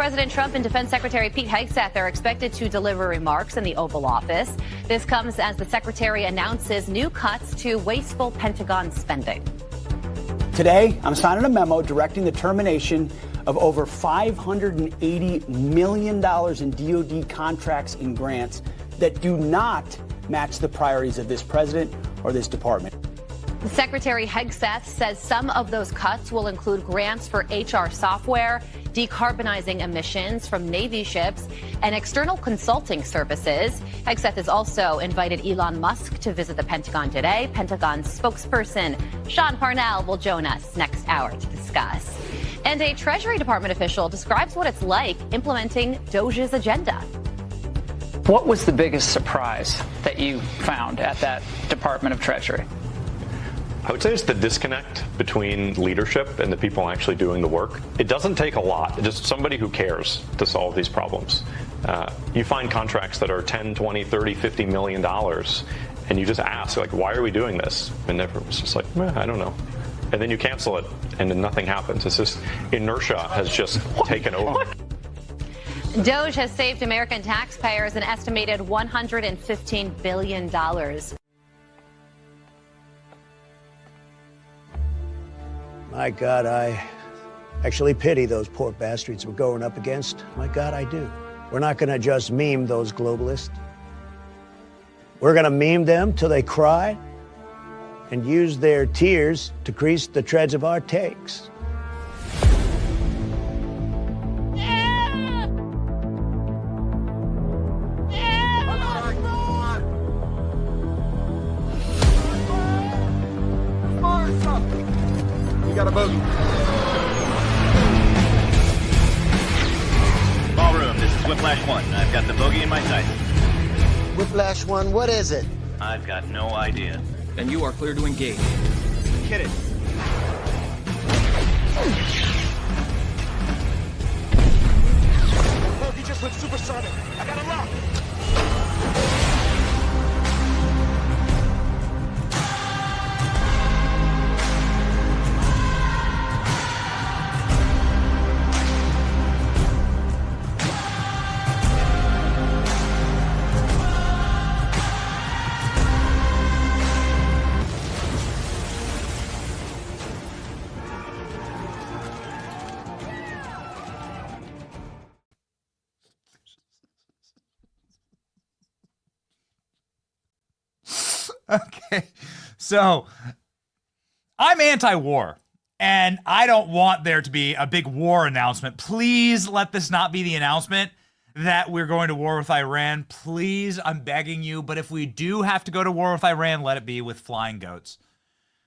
President Trump and Defense Secretary Pete Hegseth are expected to deliver remarks in the Oval Office. This comes as the secretary announces new cuts to wasteful Pentagon spending. Today, I'm signing a memo directing the termination of over $580 million in DoD contracts and grants that do not match the priorities of this president or this department. Secretary Hegseth says some of those cuts will include grants for HR software, decarbonizing emissions from Navy ships, and external consulting services. Hegseth has also invited Elon Musk to visit the Pentagon today. Pentagon spokesperson Sean Parnell will join us next hour to discuss. And a Treasury Department official describes what it's like implementing Doge's agenda. What was the biggest surprise that you found at that Department of Treasury? I would say it's the disconnect between leadership and the people actually doing the work. It doesn't take a lot, just somebody who cares to solve these problems. You find contracts that are 10, 20, 30, 50 million dollars, and you just ask, like, why are we doing this? And everyone's just like, I don't know. And then you cancel it, and then nothing happens. It's just inertia has just taken over. Doge has saved American taxpayers an estimated $115 billion. My God, I actually pity those poor bastards we're going up against. My God, I do. We're not going to just meme those globalists. We're going to meme them till they cry and use their tears to grease the treads of our takes. Got a bogey. Ballroom, this is Whiplash 1. I've got the bogey in my sights. Whiplash 1, what is it? I've got no idea. Then you are clear to engage. Hit it. Bogey just went supersonic. I got a lock. Okay, so I'm anti-war, and I don't want there to be a big war announcement. Please let this not be the announcement that we're going to war with Iran. Please, I'm begging you. But if we do have to go to war with Iran, let it be with flying goats.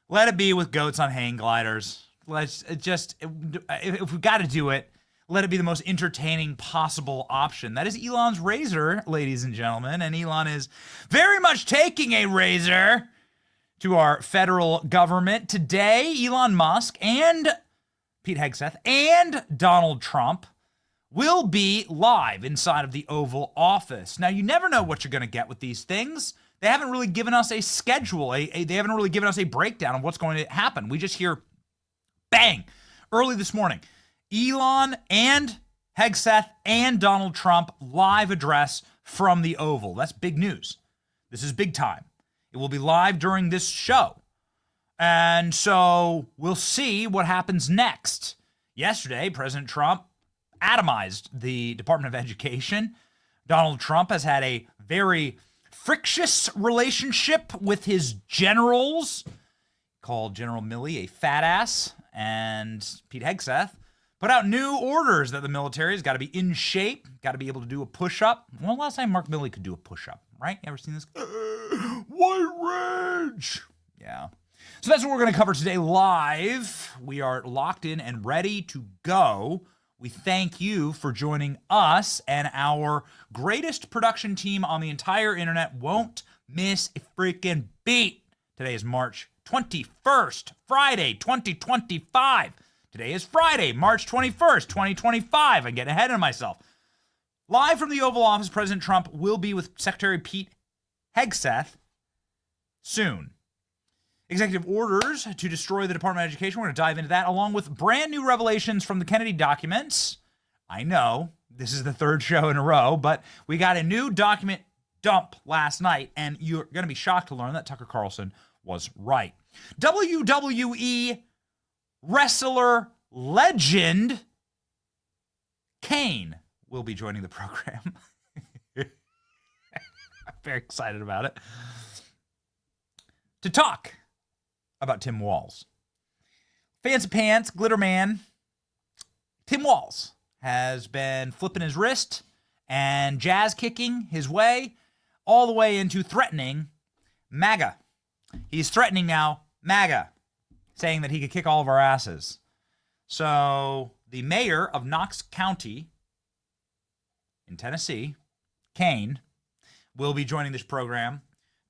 Let it be with goats on hang gliders. Let's just, if we got to do it, let it be the most entertaining possible option. That is Elon's razor, ladies and gentlemen. And Elon is very much taking a razor to our federal government. Today, Elon Musk and Pete Hegseth and Donald Trump will be live inside of the Oval Office. Now, you never know what you're going to get with these things. They haven't really given us a schedule. They haven't really given us a breakdown of what's going to happen. We just hear, bang, early this morning. Elon and Hegseth and Donald Trump live address from the Oval. That's big news. This is big time. It will be live during this show. And so we'll see what happens next. Yesterday, President Trump atomized the Department of Education. Donald Trump has had a very frictious relationship with his generals, called General Milley a fat ass, and Pete Hegseth put out new orders that the military has got to be in shape, got to be able to do a push-up. When last time Mark Milley could do a push-up, right? You ever seen this? White rage. Yeah. So that's what we're going to cover today live. We are locked in and ready to go. We thank you for joining us, and our greatest production team on the entire internet won't miss a freaking beat. Today is March 21st, Friday, 2025. Today is Friday, March 21st, 2025. I'm getting ahead of myself. Live from the Oval Office, President Trump will be with Secretary Pete Hegseth soon. Executive orders to destroy the Department of Education. We're going to dive into that, along with brand new revelations from the Kennedy documents I know this is the third show in a row, but we got a new document dump last night, and you're going to be shocked to learn that Tucker Carlson was right. WWE wrestler legend Kane will be joining the program. I'm very excited about it. To talk about Tim Walz. Fancy Pants, Glitter Man, Tim Walz has been flipping his wrist and jazz kicking his way all the way into threatening MAGA. He's threatening now MAGA, saying that he could kick all of our asses. So the mayor of Knox County in Tennessee, Kane, will be joining this program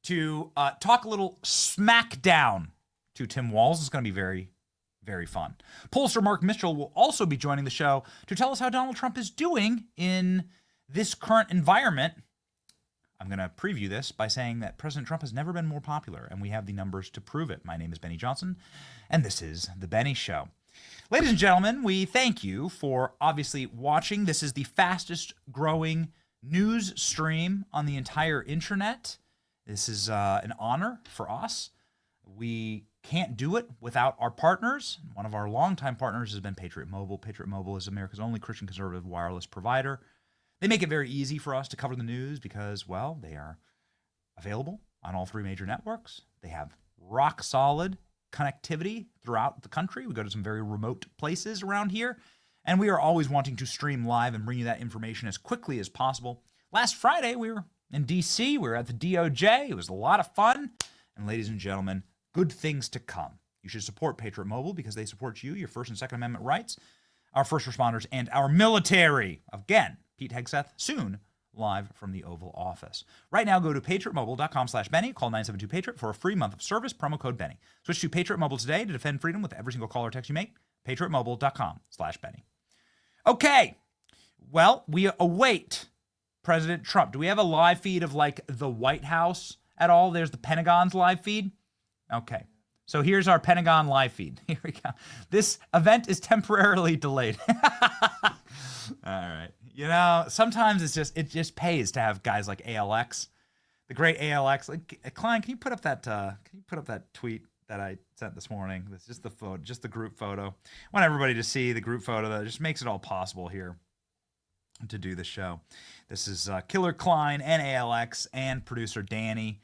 to talk a little smackdown to Tim Walz. It's going to be very, very fun. Pollster Mark Mitchell will also be joining the show to tell us how Donald Trump is doing in this current environment. I'm going to preview this by saying that President Trump has never been more popular, and we have the numbers to prove it. My name is Benny Johnson, and this is The Benny Show. Ladies and gentlemen, we thank you for obviously watching. This is the fastest growing news stream on the entire internet. This is an honor for us. We can't do it without our partners. One of our longtime partners has been Patriot Mobile. Patriot Mobile is America's only Christian conservative wireless provider. They make it very easy for us to cover the news because, well, they are available on all three major networks. They have rock solid connectivity throughout the country. We go to some very remote places around here, and we are always wanting to stream live and bring you that information as quickly as possible. Last Friday, we were in D.C. We were at the DOJ. It was a lot of fun. And ladies and gentlemen, good things to come. You should support Patriot Mobile because they support you, your First and Second Amendment rights, our first responders, and our military. Again, Pete Hegseth, soon live from the Oval Office. Right now, go to patriotmobile.com/Benny. Call 972-PATRIOT for a free month of service. Promo code Benny. Switch to Patriot Mobile today to defend freedom with every single call or text you make. patriotmobile.com/Benny. Okay. Well, we await President Trump. Do we have a live feed of like the White House at all? There's the Pentagon's live feed. Okay. So here's our Pentagon live feed. Here we go. This event is temporarily delayed. All right. You know, sometimes it just pays to have guys like ALX, the great ALX. Like, Klein, can you put up that tweet that I sent this morning? It's just the photo, just the group photo. I want everybody to see the group photo that just makes it all possible here to do the show. This is Killer Klein and ALX and producer Danny.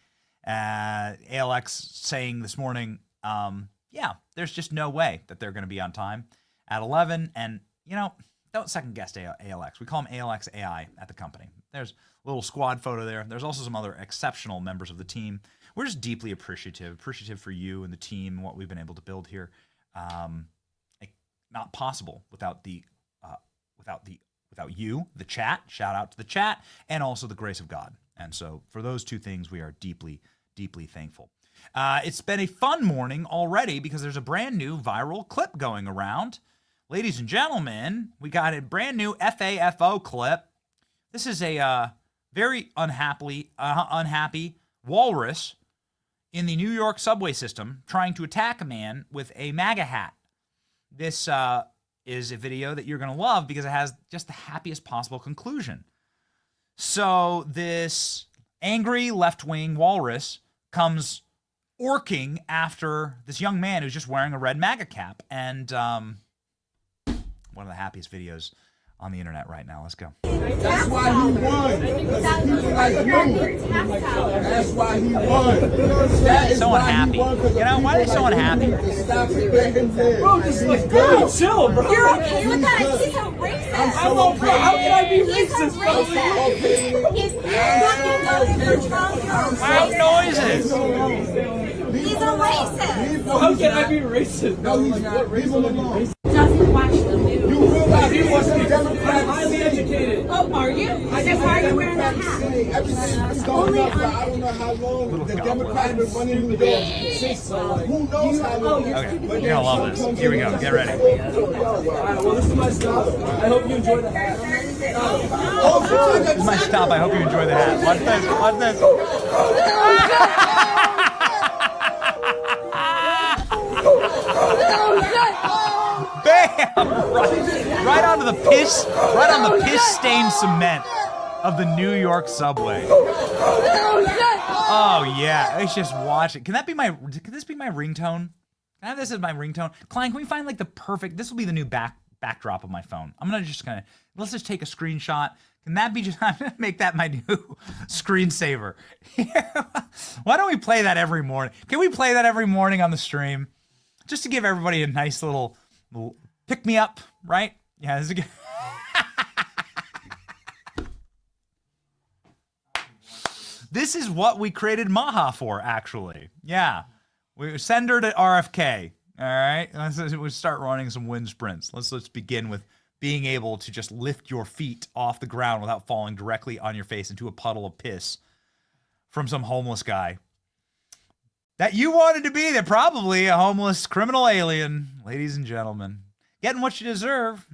ALX saying this morning, yeah, there's just no way that they're going to be on time at 11. And, you know, don't second guess ALX. We call him ALX AI at the company. There's a little squad photo there. There's also some other exceptional members of the team. We're just deeply appreciative for you and the team and what we've been able to build here. Not possible without you, the chat. Shout out to the chat, and also the grace of God. And so for those two things, we are deeply, deeply thankful. It's been a fun morning already because there's a brand new viral clip going around. Ladies and gentlemen, we got a brand new FAFO clip. This is a very unhappy walrus in the New York subway system trying to attack a man with a MAGA hat. This is a video that you're going to love because it has just the happiest possible conclusion. So this angry left-wing walrus comes orking after this young man who's just wearing a red MAGA cap. And one of the happiest videos on the internet right now. Let's go. That's why he won. People like you. That's why he won. That is so unhappy. You know, why are they so unhappy? Bro, just like, go chill, bro. You're okay with that? He's a racist. I'm okay. How can I be racist, bro? He's fucking Loud noises. He's a racist. How can I be racist? No, he's not racist. Doesn't watch the news. You realize he wants to be Democrat. Highly educated. Oh, are you? Then why are you wearing that hat? Everything's going up for I don't know how long. The Democrats have been running New York since who knows how long. Okay, you're gonna love this. Here we go. Get ready. Alright, well, this is my stop. I hope you enjoy the hat. This is my stop. I hope you enjoy the hat. Watch this. Watch this. Bam! right on the piss-stained cement of the New York subway. Oh yeah, let's just watch it. Can this be my ringtone? Can I have this as my ringtone? Klein, can we find like the perfect? This will be the new backdrop of my phone. Let's just take a screenshot. Can that be just? I'm gonna make that my new screensaver. Why don't we play that every morning? Can we play that every morning on the stream, just to give everybody a nice little pick me up, right? Yeah, this is good. This is what we created Maha for, actually. Yeah. We send her to RFK. All right. Let's start running some wind sprints. Let's begin with being able to just lift your feet off the ground without falling directly on your face into a puddle of piss from some homeless guy that you wanted to be. They're probably a homeless criminal alien, ladies and gentlemen. Getting what you deserve.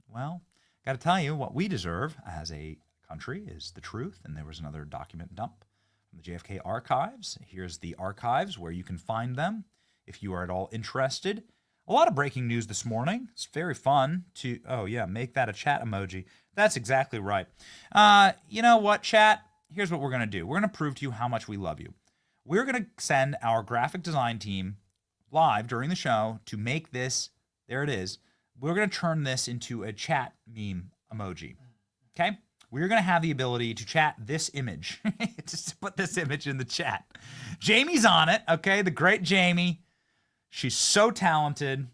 Well, got to tell you, what we deserve as a country is the truth. And there was another document dump from the JFK archives. Here's the archives where you can find them if you are at all interested. A lot of breaking news this morning. It's very fun to, oh yeah, make that a chat emoji. That's exactly right. You know what, chat? Here's what we're going to do. We're going to prove to you how much we love you. We're going to send our graphic design team live during the show to make this, there it is. We're going to turn this into a chat meme emoji. Okay? We're going to have the ability to chat this image. Just put this image in the chat. Jamie's on it, okay? The great Jamie. She's so talented.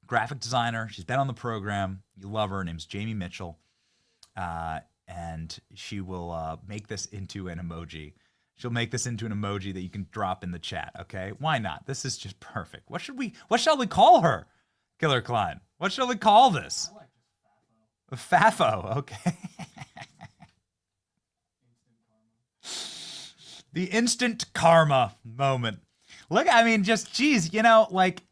Graphic designer. She's been on the program. You love her. Her name's Jamie Mitchell. And she will make this into an emoji. She'll make this into an emoji that you can drop in the chat, okay? Why not? This is just perfect. What shall we call her, Killer Klein? What shall we call this? I like just Fafo, okay. The instant karma moment. Look, I mean, just, geez, you know, like,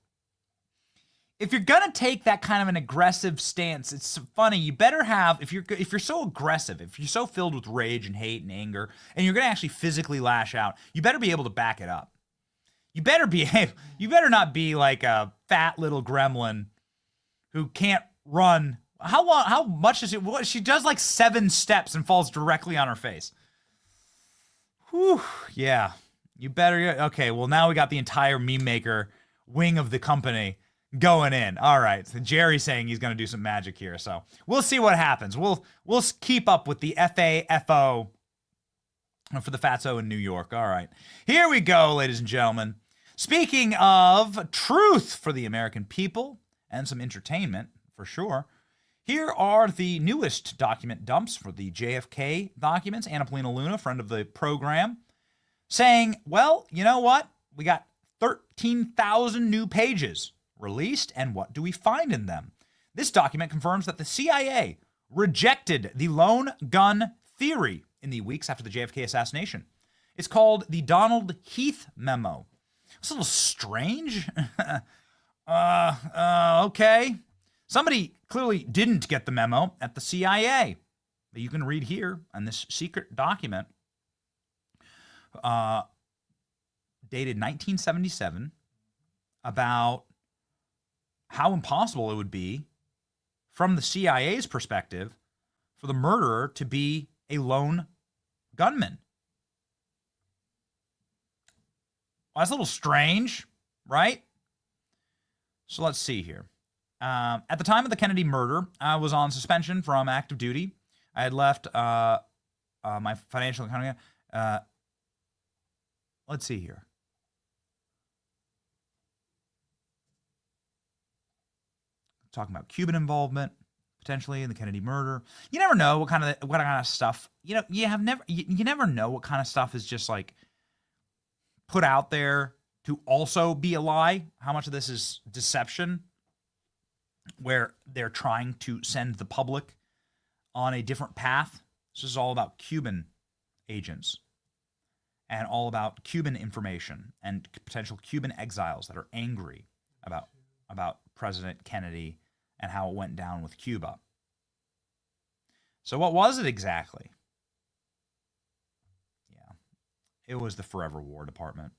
if you're gonna take that kind of an aggressive stance, it's funny. You better have, if you're so aggressive, if you're so filled with rage and hate and anger, and you're gonna actually physically lash out, you better be able to back it up. You better not be like a fat little gremlin who can't run. How much is it? What, she does like 7 steps and falls directly on her face. Whew, yeah. You better, okay, well now we got the entire meme maker wing of the company going in. All right, so Jerry's saying he's going to do some magic here, so we'll see what happens. We'll keep up with the FAFO for the Fatso in New York. All right, here we go, ladies and gentlemen. Speaking of truth for the American people and some entertainment, for sure, here are the newest document dumps for the JFK documents. Anna Polina Luna, friend of the program, saying, well, you know what? We got 13,000 new pages released, and what do we find in them? This document confirms that the CIA rejected the lone gun theory in the weeks after the JFK assassination. It's called the Donald Heath Memo. It's a little strange. Okay. Somebody clearly didn't get the memo at the CIA. But you can read here on this secret document dated 1977 about how impossible it would be from the CIA's perspective for the murderer to be a lone gunman. Well, that's a little strange, right? So let's see here. At the time of the Kennedy murder, I was on suspension from active duty. I had left my financial accounting. Let's see here. Talking about Cuban involvement potentially in the Kennedy murder. You never know what kind of stuff. You know, you never know what kind of stuff is just like put out there to also be a lie. How much of this is deception, where they're trying to send the public on a different path. This is all about Cuban agents and all about Cuban information and potential Cuban exiles that are angry about President Kennedy and how it went down with Cuba. So what was it exactly? Yeah, it was the Forever War Department.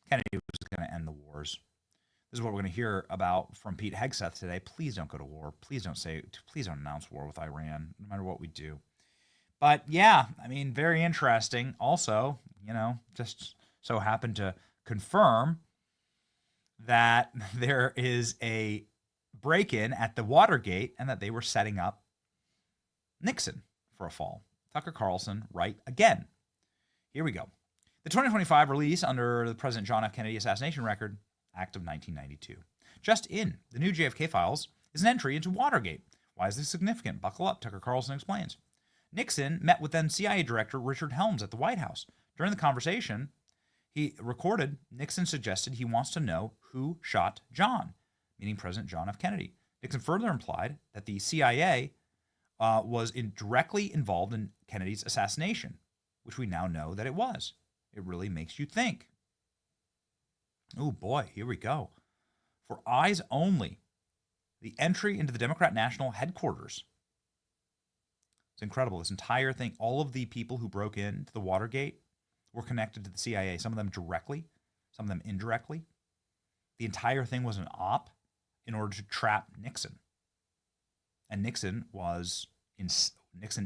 Kennedy was going to end the wars. This is what we're going to hear about from Pete Hegseth today. Please don't go to war. Please don't announce war with Iran, no matter what we do. But yeah, I mean, very interesting. Also, just so happened to confirm that there is a break-in at the Watergate and that they were setting up Nixon for a fall. Tucker Carlson, right again. Here we go. The 2025 release under the President John F. Kennedy Assassination Record Act of 1992. Just in the new JFK files is an entry into Watergate. Why is this significant? Buckle up, Tucker Carlson explains. Nixon met with then CIA Director Richard Helms at the White House. During the conversation he recorded, Nixon suggested he wants to know who shot John, meaning President John F. Kennedy. Nixon further implied that the CIA was directly involved in Kennedy's assassination, which we now know that it was. It really makes you think. Oh boy, here we go. For eyes only, the entry into the Democrat National Headquarters. It's incredible. This entire thing, all of the people who broke into the Watergate were connected to the CIA, some of them directly, some of them indirectly. The entire thing was an op in order to trap Nixon. And Nixon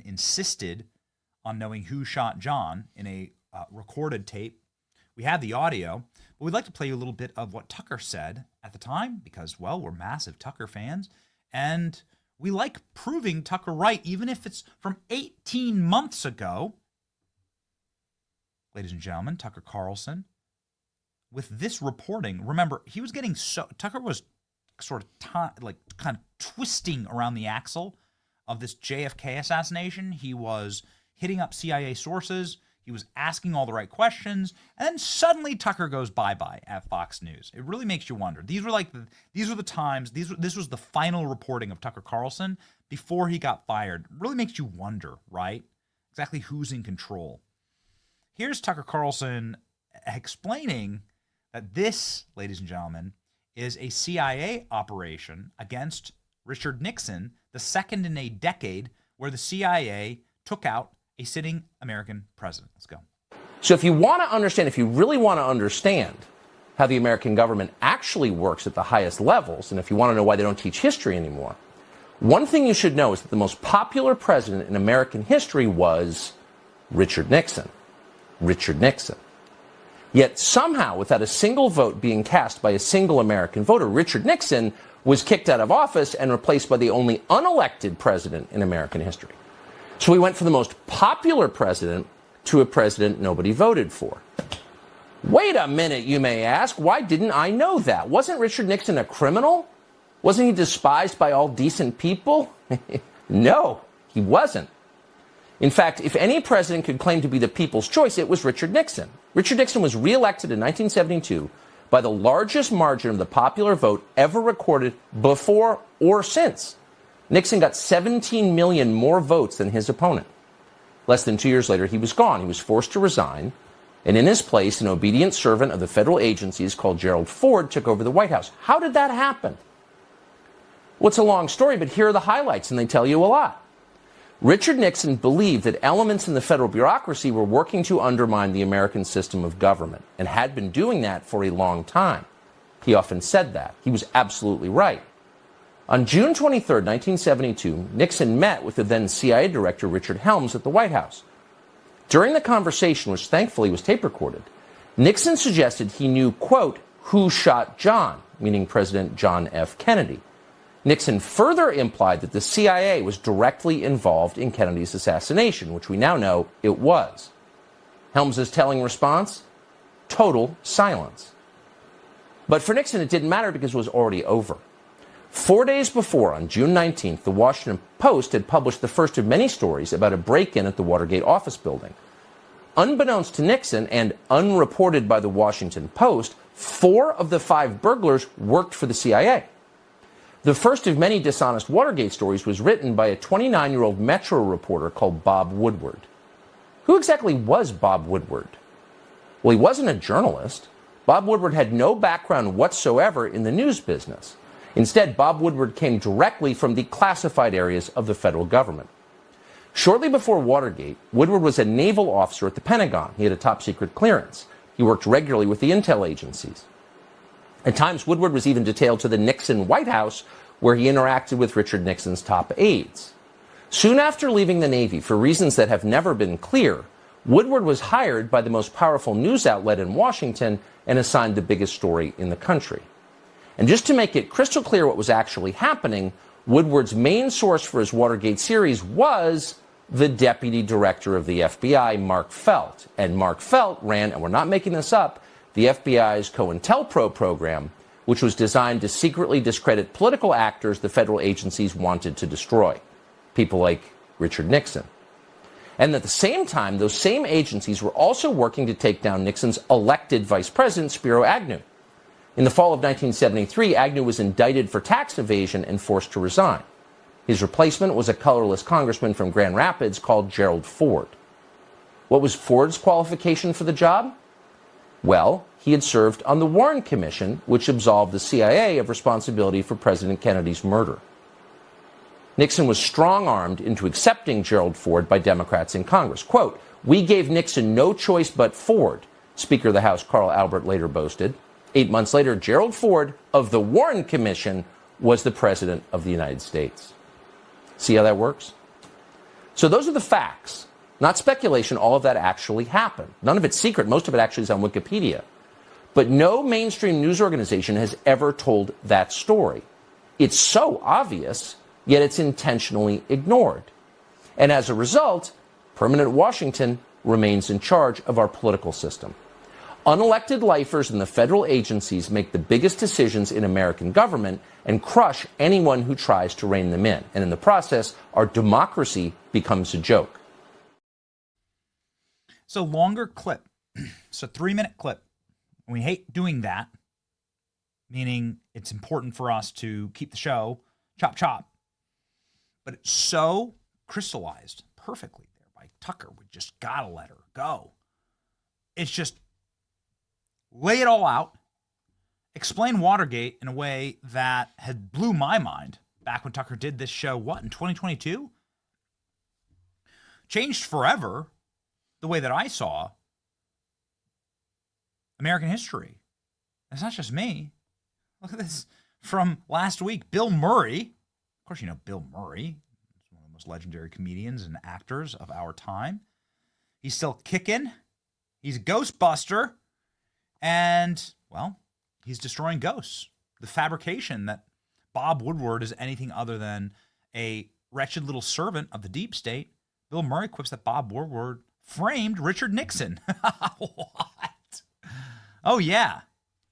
insisted on knowing who shot John in a recorded tape. We have the audio, but we'd like to play you a little bit of what Tucker said at the time because, well, we're massive Tucker fans, and we like proving Tucker right, even if it's from 18 months ago. Ladies and gentlemen, Tucker Carlson, with this reporting, remember, he was getting Tucker was sort of kind of twisting around the axle of this JFK assassination. He was hitting up CIA sources. He was asking all the right questions, and then suddenly Tucker goes bye-bye at Fox News. It really makes you wonder. These were the times. This was the final reporting of Tucker Carlson before he got fired. It really makes you wonder, right? Exactly who's in control. Here's Tucker Carlson explaining that this, ladies and gentlemen, is a CIA operation against Richard Nixon, the second in a decade where the CIA took out a sitting American president. Let's go. So if you really want to understand how the American government actually works at the highest levels, and if you want to know why they don't teach history anymore, one thing you should know is that the most popular president in American history was Richard Nixon. Richard Nixon. Yet somehow, without a single vote being cast by a single American voter, Richard Nixon was kicked out of office and replaced by the only unelected president in American history. So we went from the most popular president to a president nobody voted for. Wait a minute, you may ask. Why didn't I know that? Wasn't Richard Nixon a criminal? Wasn't he despised by all decent people? No, he wasn't. In fact, if any president could claim to be the people's choice, it was Richard Nixon. Richard Nixon was reelected in 1972 by the largest margin of the popular vote ever recorded before or since. Nixon got 17 million more votes than his opponent. Less than 2 years later, he was gone. He was forced to resign. And in his place, an obedient servant of the federal agencies called Gerald Ford took over the White House. How did that happen? Well, it's a long story, but here are the highlights, and they tell you a lot. Richard Nixon believed that elements in the federal bureaucracy were working to undermine the American system of government, and had been doing that for a long time. He often said that. He was absolutely right. On June 23, 1972, Nixon met with the then CIA Director Richard Helms at the White House. During the conversation, which thankfully was tape recorded, Nixon suggested he knew, quote, who shot John, meaning President John F. Kennedy. Nixon further implied that the CIA was directly involved in Kennedy's assassination, which we now know it was. Helms's telling response? Total silence. But for Nixon, it didn't matter because it was already over. 4 days before, on June 19th, the Washington Post had published the first of many stories about a break-in at the Watergate office building. Unbeknownst to Nixon and unreported by the Washington Post, 4 of the 5 burglars worked for the CIA. The first of many dishonest Watergate stories was written by a 29-year-old Metro reporter called Bob Woodward. Who exactly was Bob Woodward? Well, he wasn't a journalist. Bob Woodward had no background whatsoever in the news business. Instead, Bob Woodward came directly from the classified areas of the federal government. Shortly before Watergate, Woodward was a naval officer at the Pentagon. He had a top-secret clearance. He worked regularly with the intel agencies. At times, Woodward was even detailed to the Nixon White House, where he interacted with Richard Nixon's top aides. Soon after leaving the Navy, for reasons that have never been clear, Woodward was hired by the most powerful news outlet in Washington and assigned the biggest story in the country. And just to make it crystal clear what was actually happening, Woodward's main source for his Watergate series was the deputy director of the FBI, Mark Felt. And Mark Felt ran, and we're not making this up, the FBI's COINTELPRO program, which was designed to secretly discredit political actors the federal agencies wanted to destroy, people like Richard Nixon. And at the same time, those same agencies were also working to take down Nixon's elected vice president, Spiro Agnew. In the fall of 1973, Agnew was indicted for tax evasion and forced to resign. His replacement was a colorless congressman from Grand Rapids called Gerald Ford. What was Ford's qualification for the job? Well, he had served on the Warren Commission, which absolved the CIA of responsibility for President Kennedy's murder. Nixon was strong-armed into accepting Gerald Ford by Democrats in Congress. Quote, "We gave Nixon no choice but Ford," Speaker of the House Carl Albert later boasted. 8 months later, Gerald Ford of the Warren Commission was the President of the United States. See how that works? So those are the facts, not speculation. All of that actually happened. None of it's secret. Most of it actually is on Wikipedia. But no mainstream news organization has ever told that story. It's so obvious, yet it's intentionally ignored. And as a result, permanent Washington remains in charge of our political system. Unelected lifers in the federal agencies make the biggest decisions in American government and crush anyone who tries to rein them in. And in the process, our democracy becomes a joke. It's a longer clip. It's a 3-minute clip. We hate doing that, meaning it's important for us to keep the show chop chop. But it's so crystallized perfectly there by Tucker. We just gotta let her go. It's just lay it all out, explain Watergate in a way that had blew my mind back when Tucker did this show, in 2022? Changed forever the way that I saw American history. It's not just me. Look at this from last week. Bill Murray, of course you know Bill Murray, he's one of the most legendary comedians and actors of our time. He's still kicking. He's a Ghostbuster. And, well, he's destroying ghosts. The fabrication that Bob Woodward is anything other than a wretched little servant of the deep state. Bill Murray quips that Bob Woodward framed Richard Nixon. What? Oh, yeah.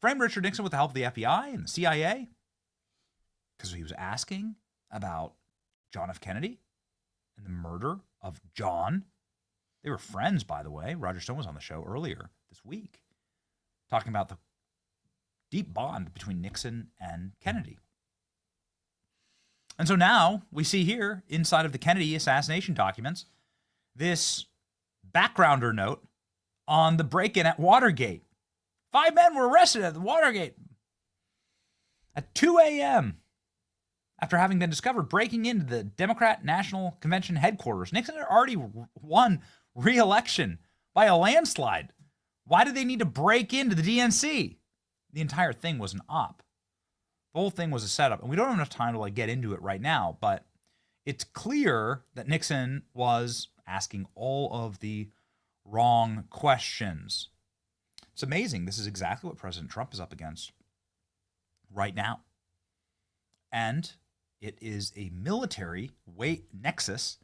Framed Richard Nixon with the help of the FBI and the CIA because he was asking about John F. Kennedy and the murder of John. They were friends, by the way. Roger Stone was on the show earlier this week, talking about the deep bond between Nixon and Kennedy. And so now we see here, inside of the Kennedy assassination documents, this backgrounder note on the break-in at Watergate. 5 men were arrested at the Watergate at 2 a.m. after having been discovered breaking into the Democrat National Convention headquarters. Nixon had already won re-election by a landslide. Why did they need to break into the DNC? The entire thing was an op. The whole thing was a setup. And we don't have enough time to get into it right now, but it's clear that Nixon was asking all of the wrong questions. It's amazing. This is exactly what President Trump is up against right now. And it is a military nexus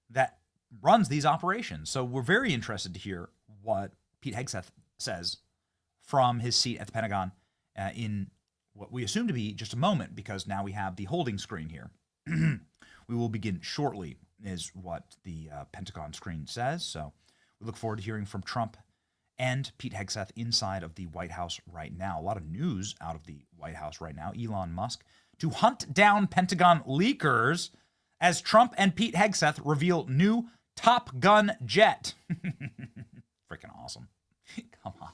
that runs these operations. So we're very interested to hear what Pete Hegseth says from his seat at the Pentagon in what we assume to be just a moment, because now we have the holding screen here. We will begin shortly, is what the Pentagon screen says. So we look forward to hearing from Trump and Pete Hegseth inside of the White House right now. A lot of news out of the White House right now. Elon Musk to hunt down Pentagon leakers as Trump and Pete Hegseth reveal new Top Gun jet. Freaking awesome. Come on.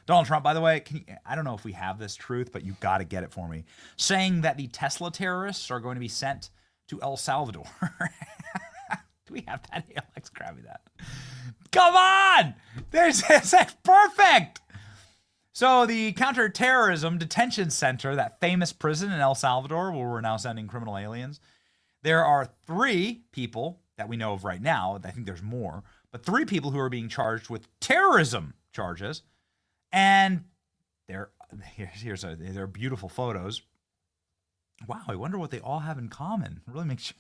Donald Trump, by the way, I don't know if we have this truth, but you got to get it for me, saying that the Tesla terrorists are going to be sent to El Salvador. Do we have that? Alex, grab me that. Come on! That's perfect! So the counterterrorism detention center, that famous prison in El Salvador where we're now sending criminal aliens, there are 3 people that we know of right now. I think there's more, but 3 people who are being charged with terrorism charges. And they're beautiful photos. Wow, I wonder what they all have in common. It really makes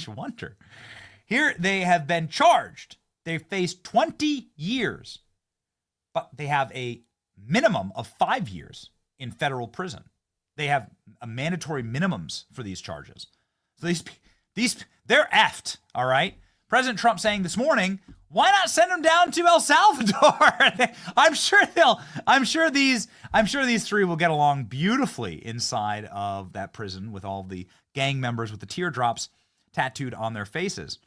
you wonder. Here they have been charged. They face 20 years, but they have a minimum of 5 years in federal prison. They have a mandatory minimums for these charges. So these they're effed, all right? President Trump saying this morning, why not send them down to El Salvador? I'm sure these 3 will get along beautifully inside of that prison with all the gang members with the teardrops tattooed on their faces.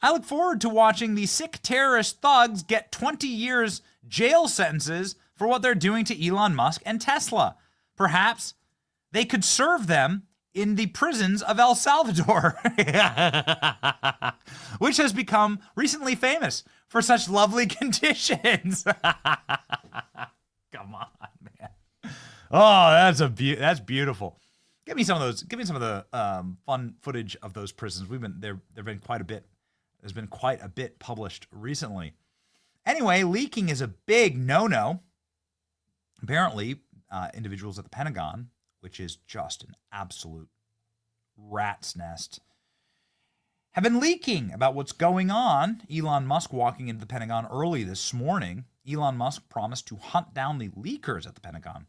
I look forward to watching the sick terrorist thugs get 20 years jail sentences for what they're doing to Elon Musk and Tesla. Perhaps they could serve them in the prisons of El Salvador, which has become recently famous for such lovely conditions. Come on, man. Oh, that's beautiful. Give me some of the fun footage of those prisons. There've been quite a bit. There's been quite a bit published recently. Anyway, leaking is a big no-no. Apparently, individuals at the Pentagon, which is just an absolute rat's nest, have been leaking about what's going on. Elon Musk walking into the Pentagon early this morning. Elon Musk promised to hunt down the leakers at the Pentagon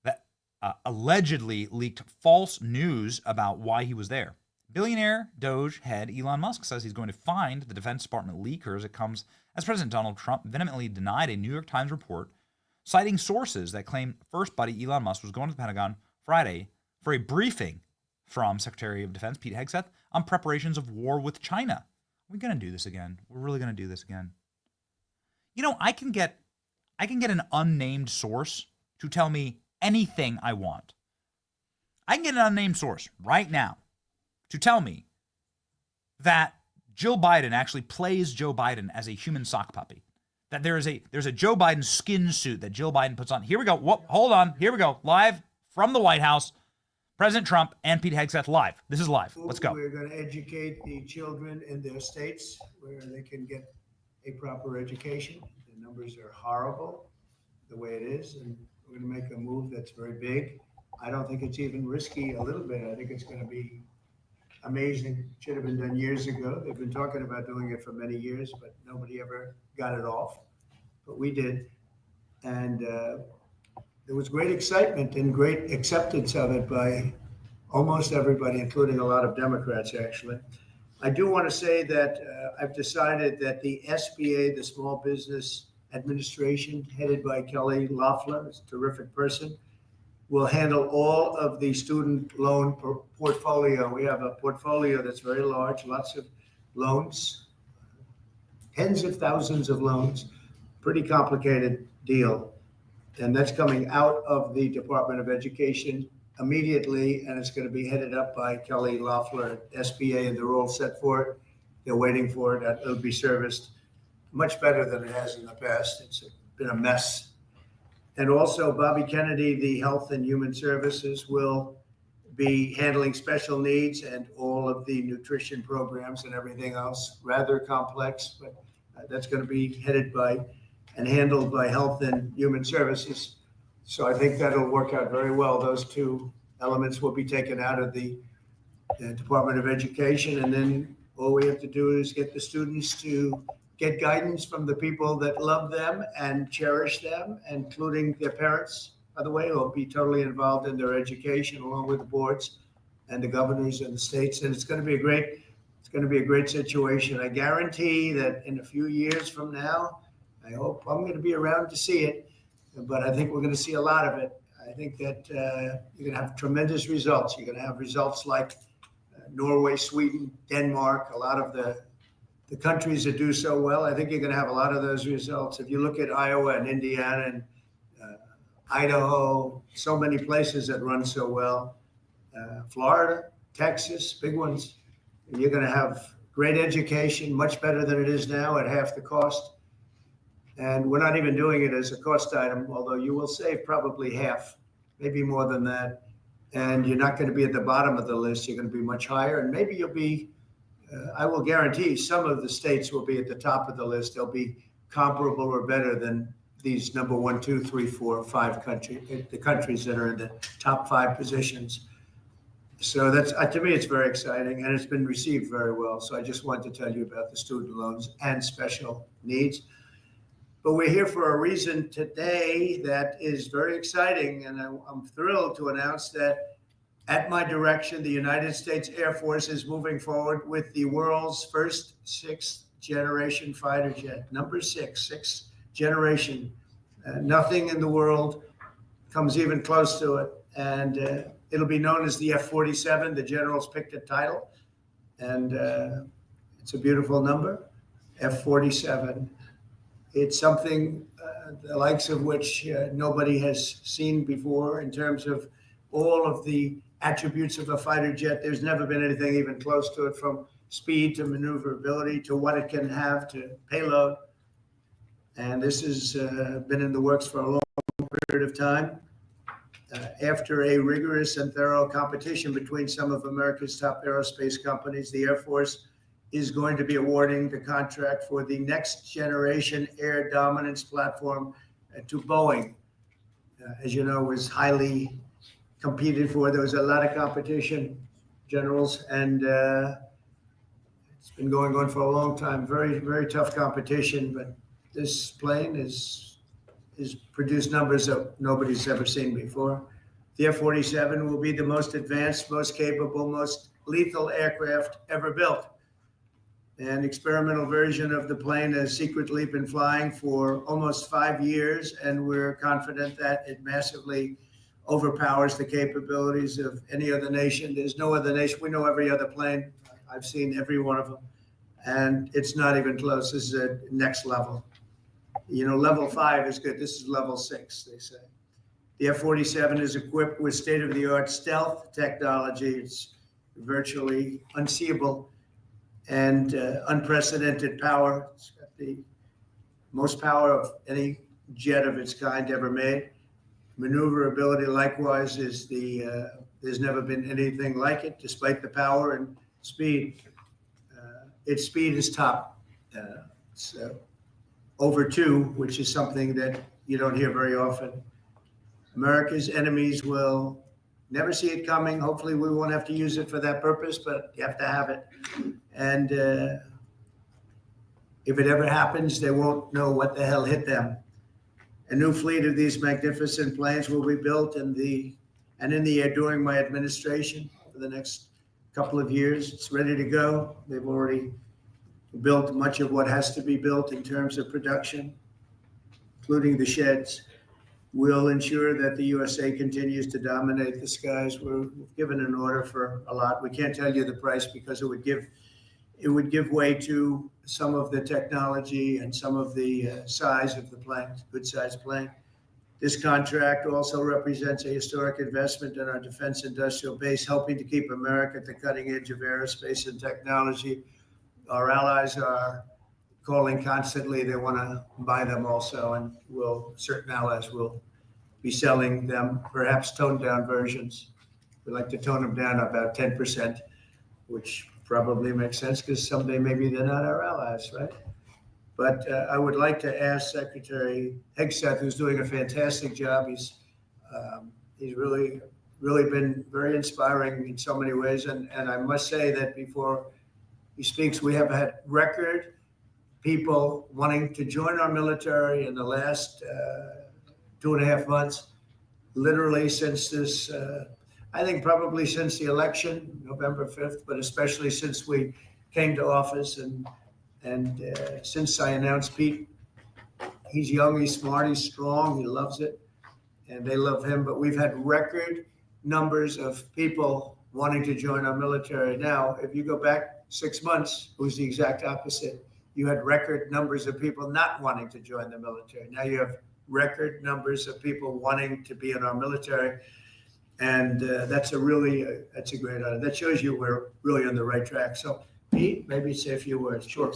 that allegedly leaked false news about why he was there. Billionaire Doge head Elon Musk says he's going to find the Defense Department leakers. It comes as President Donald Trump vehemently denied a New York Times report citing sources that claim First Buddy Elon Musk was going to the Pentagon Friday for a briefing from Secretary of Defense Pete Hegseth on preparations of war with China. We're going to do this again. We're really going to do this again. You know, I can get an unnamed source to tell me anything I want. I can get an unnamed source right now to tell me that Jill Biden actually plays Joe Biden as a human sock puppy. That there's a Joe Biden skin suit that Jill Biden puts on. Here we go. Whoa, hold on. Here we go. Live from the White House. President Trump and Pete Hegseth live. This is live. Let's go. We're going to educate the children in their states where they can get a proper education. The numbers are horrible the way it is, and we're going to make a move that's very big. I don't think it's even risky a little bit. I think it's going to be amazing. Should have been done years ago. They've been talking about doing it for many years, but nobody ever got it off. But we did. And there was great excitement and great acceptance of it by almost everybody, including a lot of Democrats, actually. I do want to say that I've decided that the SBA, the Small Business Administration, headed by Kelly Loeffler, is a terrific person, will handle all of the student loan portfolio. We have a portfolio that's very large, lots of loans, tens of thousands of loans, pretty complicated deal. And that's coming out of the Department of Education immediately, and it's going to be headed up by Kelly Loeffler at SBA, and they're all set for it. They're waiting for it. It'll be serviced much better than it has in the past. It's been a mess. And also, Bobby Kennedy, the Health and Human Services, will be handling special needs and all of the nutrition programs and everything else. Rather complex, but that's going to be headed by and handled by Health and Human Services. So I think that'll work out very well. Those two elements will be taken out of the Department of Education. And then all we have to do is get the students to get guidance from the people that love them and cherish them, including their parents, by the way, who will be totally involved in their education along with the boards and the governors and the states. And it's going to be a great situation. I guarantee that in a few years from now, I hope I'm going to be around to see it, but I think we're going to see a lot of it. I think that you're going to have tremendous results. You're going to have results like Norway, Sweden, Denmark, a lot of the countries that do so well. I think you're going to have a lot of those results. If you look at Iowa and Indiana and Idaho, so many places that run so well, Florida, Texas, big ones, you're going to have great education, much better than it is now at half the cost. And we're not even doing it as a cost item, although you will save probably half, maybe more than that. And you're not going to be at the bottom of the list. You're going to be much higher. And maybe you'll be, I will guarantee some of the states will be at the top of the list. They'll be comparable or better than these number 1, 2, 3, 4, 5 countries, the countries that are in the top 5 positions. So that's, to me, it's very exciting, and it's been received very well. So I just wanted to tell you about the student loans and special needs. But we're here for a reason today that is very exciting, and I'm thrilled to announce that at my direction, the United States Air Force is moving forward with the world's first 6th generation fighter jet, number 6th generation. Nothing in the world comes even close to it, and it'll be known as the F-47. The generals picked a title, and it's a beautiful number, F-47. It's something the likes of which nobody has seen before in terms of all of the attributes of a fighter jet. There's never been anything even close to it, from speed to maneuverability to what it can have to payload. And this has been in the works for a long period of time. After a rigorous and thorough competition between some of America's top aerospace companies, the Air Force is going to be awarding the contract for the next generation air dominance platform to Boeing. As you know, was highly competed for. There was a lot of competition, generals, and it's been going on for a long time. Very, very tough competition, but this plane is produced numbers that nobody's ever seen before. The F-47 will be the most advanced, most capable, most lethal aircraft ever built. An experimental version of the plane has secretly been flying for almost 5 years, and we're confident that it massively overpowers the capabilities of any other nation. There's no other nation. We know every other plane. I've seen every one of them, and it's not even close. This is a next level. You know, level 5 is good. This is level 6, they say. The F-47 is equipped with state-of-the-art stealth technology. It's virtually unseeable and unprecedented power. It's got the most power of any jet of its kind ever made. Maneuverability, likewise, is there's never been anything like it, despite the power and speed. Its speed is top. It's over 2, which is something that you don't hear very often. America's enemies will never see it coming. Hopefully we won't have to use it for that purpose, but you have to have it. And if it ever happens, they won't know what the hell hit them. A new fleet of these magnificent planes will be built in the air during my administration for the next couple of years. It's ready to go. They've already built much of what has to be built in terms of production, including the sheds. Will ensure that the USA continues to dominate the skies. We've given an order for a lot. We can't tell you the price because it would give way to some of the technology and some of the size of the plane, good sized plane. This contract also represents a historic investment in our defense industrial base, helping to keep America at the cutting edge of aerospace and technology. Our allies are calling constantly. They want to buy them also, and certain allies will be selling them, perhaps toned down versions. We like to tone them down about 10%, which probably makes sense because someday maybe they're not our allies, right? But I would like to ask Secretary Hegseth, who's doing a fantastic job. He's really been very inspiring in so many ways. And I must say that before he speaks, we have had record people wanting to join our military in the last 2.5 months, literally since this, I think probably since the election, November 5th, but especially since we came to office and since I announced Pete. He's young, he's smart, he's strong, he loves it, and they love him. But we've had record numbers of people wanting to join our military. Now, if you go back 6 months, it was the exact opposite. You had record numbers of people not wanting to join the military. Now you have record numbers of people wanting to be in our military. And that's a great honor. That shows you we're really on the right track. So Pete, maybe say a few words. Sure.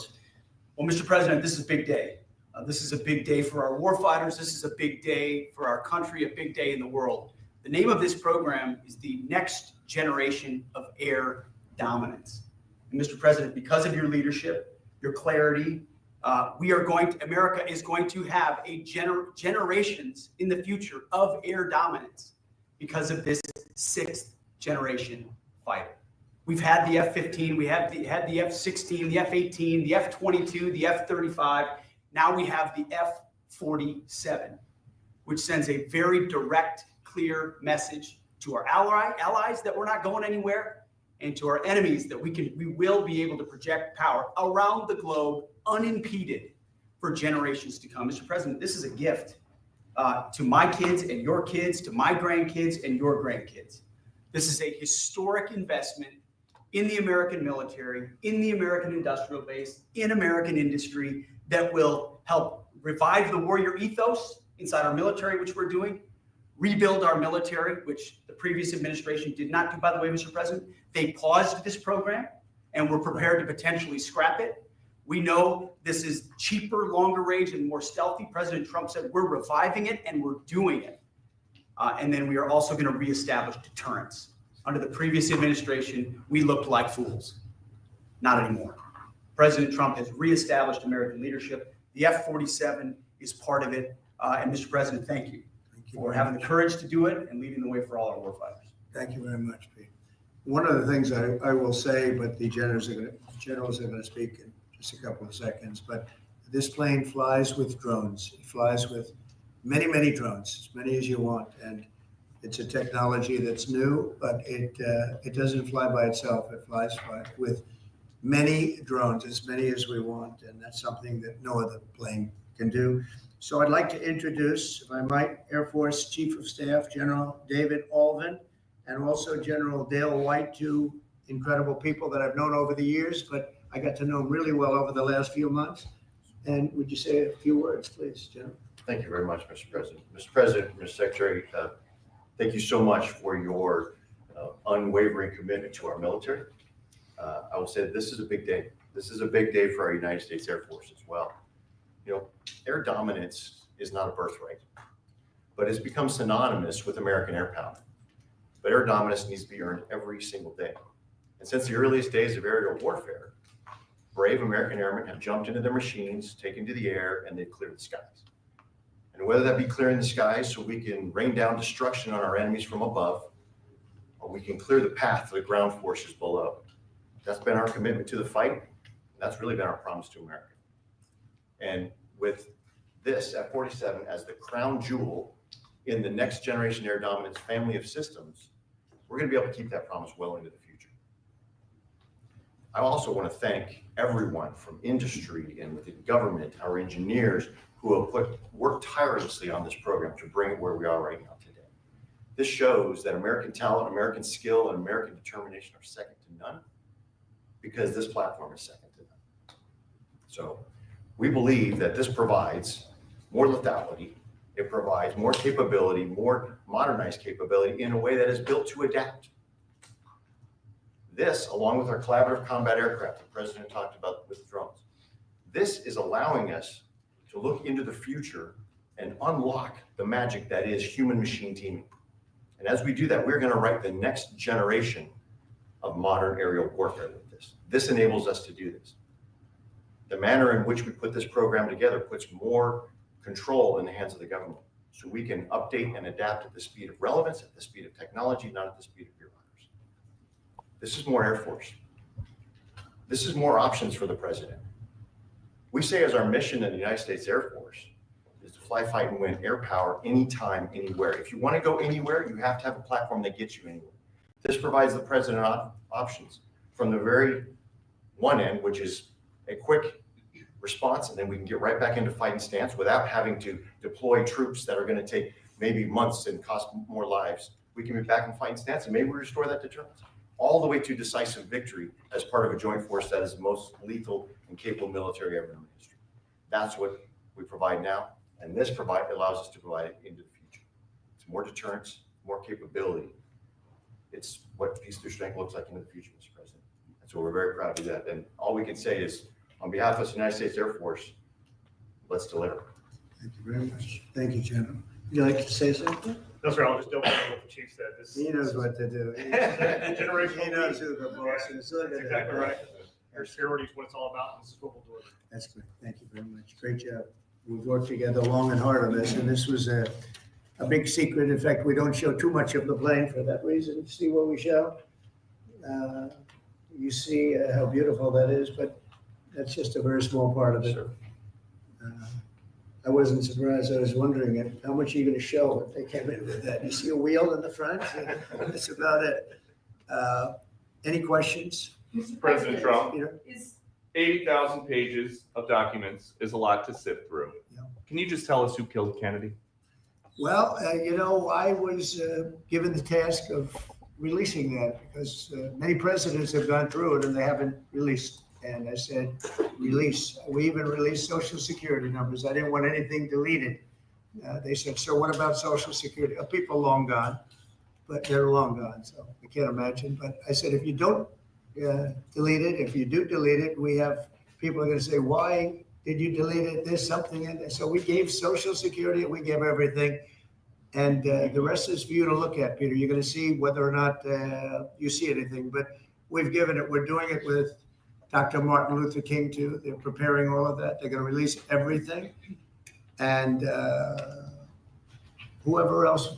Well, Mr. President, this is a big day. This is a big day for our warfighters. This is a big day for our country, a big day in the world. The name of this program is the Next Generation of Air Dominance. And Mr. President, because of your leadership, your clarity, America is going to have generations in the future of air dominance because of this 6th generation fighter. We've had the F-15, we had the F-16, the F-18, the F-22, the F-35. Now we have the F-47, which sends a very direct, clear message to our allies that we're not going anywhere, and to our enemies that we will be able to project power around the globe unimpeded for generations to come. Mr. President, this is a gift to my kids and your kids, to my grandkids and your grandkids. This is a historic investment in the American military, in the American industrial base, in American industry that will help revive the warrior ethos inside our military, which we're doing, rebuild our military, which the previous administration did not do, by the way, Mr. President. They paused this program and were prepared to potentially scrap it. We know this is cheaper, longer range, and more stealthy. President Trump said we're reviving it and we're doing it. And then we are also going to reestablish deterrence. Under the previous administration, we looked like fools. Not anymore. President Trump has reestablished American leadership. The F-47 is part of it. And Mr. President, thank you for having the courage to do it and leading the way for all our warfighters. Thank you very much, Pete. One of the things I will say, but the generals are going to speak in just a couple of seconds, but this plane flies with drones. It flies with many, many drones, as many as you want. And it's a technology that's new, but it doesn't fly by itself. It flies with many drones, as many as we want. And that's something that no other plane can do. So I'd like to introduce, if I might, Air Force Chief of Staff, General David Alvin, and also General Dale White, two incredible people that I've known over the years, but I got to know them really well over the last few months. And would you say a few words, please, General? Thank you very much, Mr. President. Mr. President, Mr. Secretary, thank you so much for your unwavering commitment to our military. I will say that this is a big day. This is a big day for our United States Air Force as well. You know, air dominance is not a birthright, but it's become synonymous with American air power. But air dominance needs to be earned every single day. And since the earliest days of aerial warfare, brave American airmen have jumped into their machines, taken to the air, and they've cleared the skies. And whether that be clearing the skies so we can rain down destruction on our enemies from above, or we can clear the path to the ground forces below, that's been our commitment to the fight. And that's really been our promise to America. And with this F-47 as the crown jewel in the Next Generation Air Dominance family of systems, we're going to be able to keep that promise well into the future. I also want to thank everyone from industry and within government, our engineers who have worked tirelessly on this program to bring it where we are right now today. This shows that American talent, American skill, and American determination are second to none, because this platform is second to none. So we believe that this provides more lethality, it provides more capability, more modernized capability in a way that is built to adapt. This, along with our collaborative combat aircraft the President talked about with drones, this is allowing us to look into the future and unlock the magic that is human-machine teaming. And as we do that, we're going to write the next generation of modern aerial warfare with this. This enables us to do this. The manner in which we put this program together puts more control in the hands of the government, so we can update and adapt at the speed of relevance, at the speed of technology, not at the speed of bureaucracy. This is more Air Force. This is more options for the President. We say as our mission in the United States Air Force is to fly, fight, and win air power anytime, anywhere. If you want to go anywhere, you have to have a platform that gets you anywhere. This provides the President options from the very one end, which is a quick response, and then we can get right back into fighting stance without having to deploy troops that are going to take maybe months and cost more lives. We can be back in fighting stance, and maybe we restore that deterrence, all the way to decisive victory as part of a joint force that is the most lethal and capable military ever in history. That's what we provide now, and this allows us to provide it into the future. It's more deterrence, more capability. It's what peace through strength looks like in the future, Mr. President. And so we're very proud of that. And all we can say is, on behalf of the United States Air Force, let's deliver. Thank you very much. Thank you, General. Would you like to say something? No, sir, I'll just double check what the chief said. He knows what to do. He knows who the boss is. Look at That's that. exactly right. Your security is what it's all about, and this is what we'll do. That's great. Thank you very much. Great job. We've worked together long and hard on this, and this was a big secret. In fact, we don't show too much of the plane for that reason. See what we show? You see how beautiful that is, but that's just a very small part of it. Sure. I wasn't surprised. I was wondering how much are you going to show if they came in with that. You see a wheel in the front? That's about it. Any questions? Mr. President Trump, Peter? 80,000 pages of documents is a lot to sift through. Yeah. Can you just tell us who killed Kennedy? Well, I was given the task of releasing that because many presidents have gone through it and they haven't released. And I said, release. We even released Social Security numbers. I didn't want anything deleted. They said, so what about Social Security? People long gone, but they're long gone, so I can't imagine. But I said, if you don't delete it, if you do delete it, we have people are going to say, why did you delete it? There's something in there. So we gave Social Security, we gave everything. And the rest is for you to look at, Peter. You're going to see whether or not you see anything. But we've given it. We're doing it with Dr. Martin Luther King, too. They're preparing all of that. They're going to release everything. And whoever else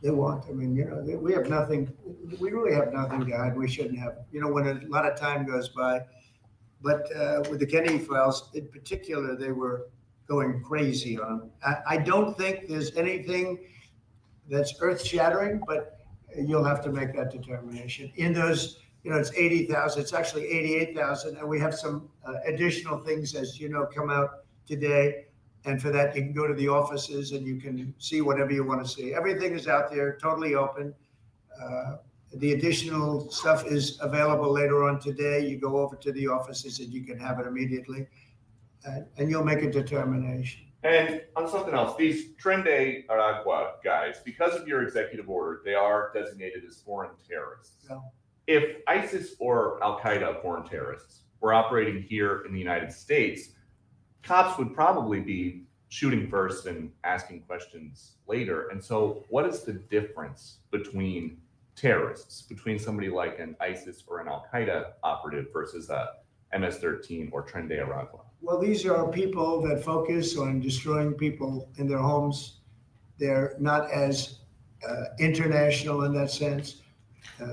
they want. I mean, we have nothing. We really have nothing to hide. We shouldn't have. When a lot of time goes by. But with the Kennedy files, in particular, they were going crazy on them. I don't think there's anything that's earth-shattering, but you'll have to make that determination. In those, it's 80,000. It's actually 88,000, and we have some additional things, as you know, come out today. And for that, you can go to the offices and you can see whatever you want to see. Everything is out there, totally open. The additional stuff is available later on today. You go over to the offices and you can have it immediately, and you'll make a determination. And on something else, these Tren de Aragua guys, because of your executive order, they are designated as foreign terrorists. No. If ISIS or Al-Qaeda foreign terrorists were operating here in the United States, cops would probably be shooting first and asking questions later. And so what is the difference between terrorists, between somebody like an ISIS or an Al-Qaeda operative versus a MS-13 or Tren de Aragua? Well, these are people that focus on destroying people in their homes. They're not as international in that sense.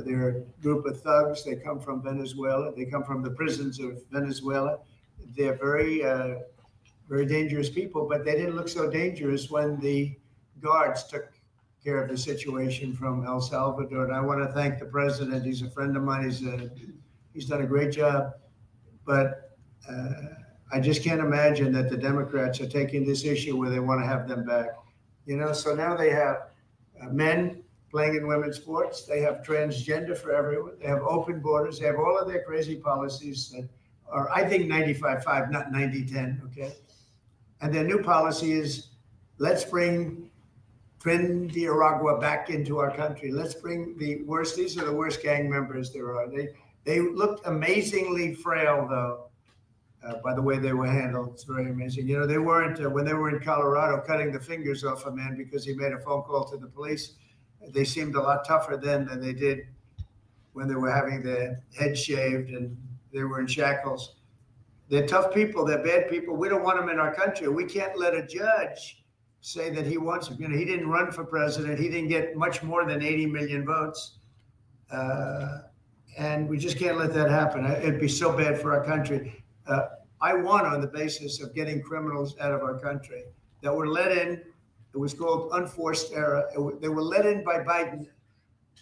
They're a group of thugs. They come from Venezuela. They come from the prisons of Venezuela. They're very, very dangerous people, but they didn't look so dangerous when the guards took care of the situation from El Salvador. And I want to thank the president. He's a friend of mine. He's done a great job. But I just can't imagine that the Democrats are taking this issue where they want to have them back. So now they have men playing in women's sports. They have transgender for everyone. They have open borders. They have all of their crazy policies that are, I think, 95-5, not 90-10, okay? And their new policy is, let's bring Tren de Aragua back into our country. Let's bring the worst. These are the worst gang members there are. They looked amazingly frail, though, by the way they were handled. It's very amazing. They weren't, when they were in Colorado, cutting the fingers off a man because he made a phone call to the police. They seemed a lot tougher then than they did when they were having their head shaved and they were in shackles. They're tough people. They're bad people. We don't want them in our country. We can't let a judge say that he wants him. He didn't run for president. He didn't get much more than 80 million votes. And we just can't let that happen. It'd be so bad for our country. I won on the basis of getting criminals out of our country that were let in. It was called unforced error. They were let in by Biden,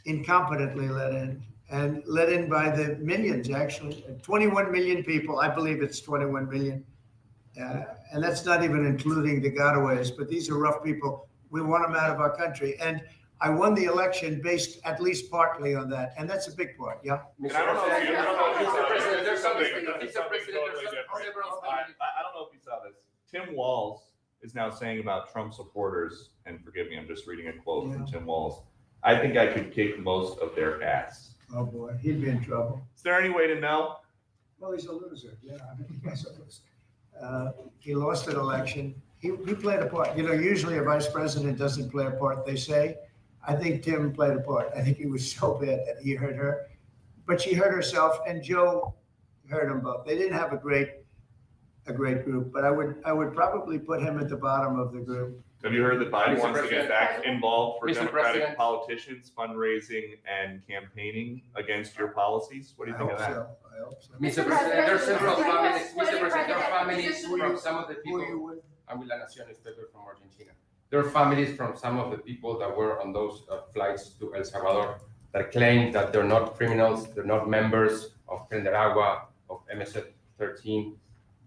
incompetently let in, and let in by the millions, actually. 21 million people. I believe it's 21 million. And that's not even including the gotaways, but these are rough people. We want them out of our country. And I won the election based at least partly on that. And that's a big part, yeah? I don't know if you saw this. Tim Walz is now saying about Trump supporters, and forgive me, I'm just reading a quote from Tim Walz. I think I could kick most of their ass. Oh boy, he'd be in trouble. Is there any way to know? Well, he's a loser. Yeah, I mean, he's a loser. He lost an election. He played a part. You know, usually a vice president doesn't play a part, they say. I think Tim played a part. I think he was so bad that he hurt her. But she hurt herself, and Joe hurt them both. They didn't have a great group, but I would probably put him at the bottom of the group. Have you heard that Biden Mr. wants to get back President? involved for Mr. Democratic President? politicians, fundraising and campaigning against your policies? What do you think of that? I hope so. Mr. President, there are several families. Mr. President, there are families Who from you- some of the who you people. would- I'm with La Nación Newspaper from Argentina. There are families from some of the people that were on those flights to El Salvador that claim that they're not criminals, they're not members of Prender Agua, of MS-13.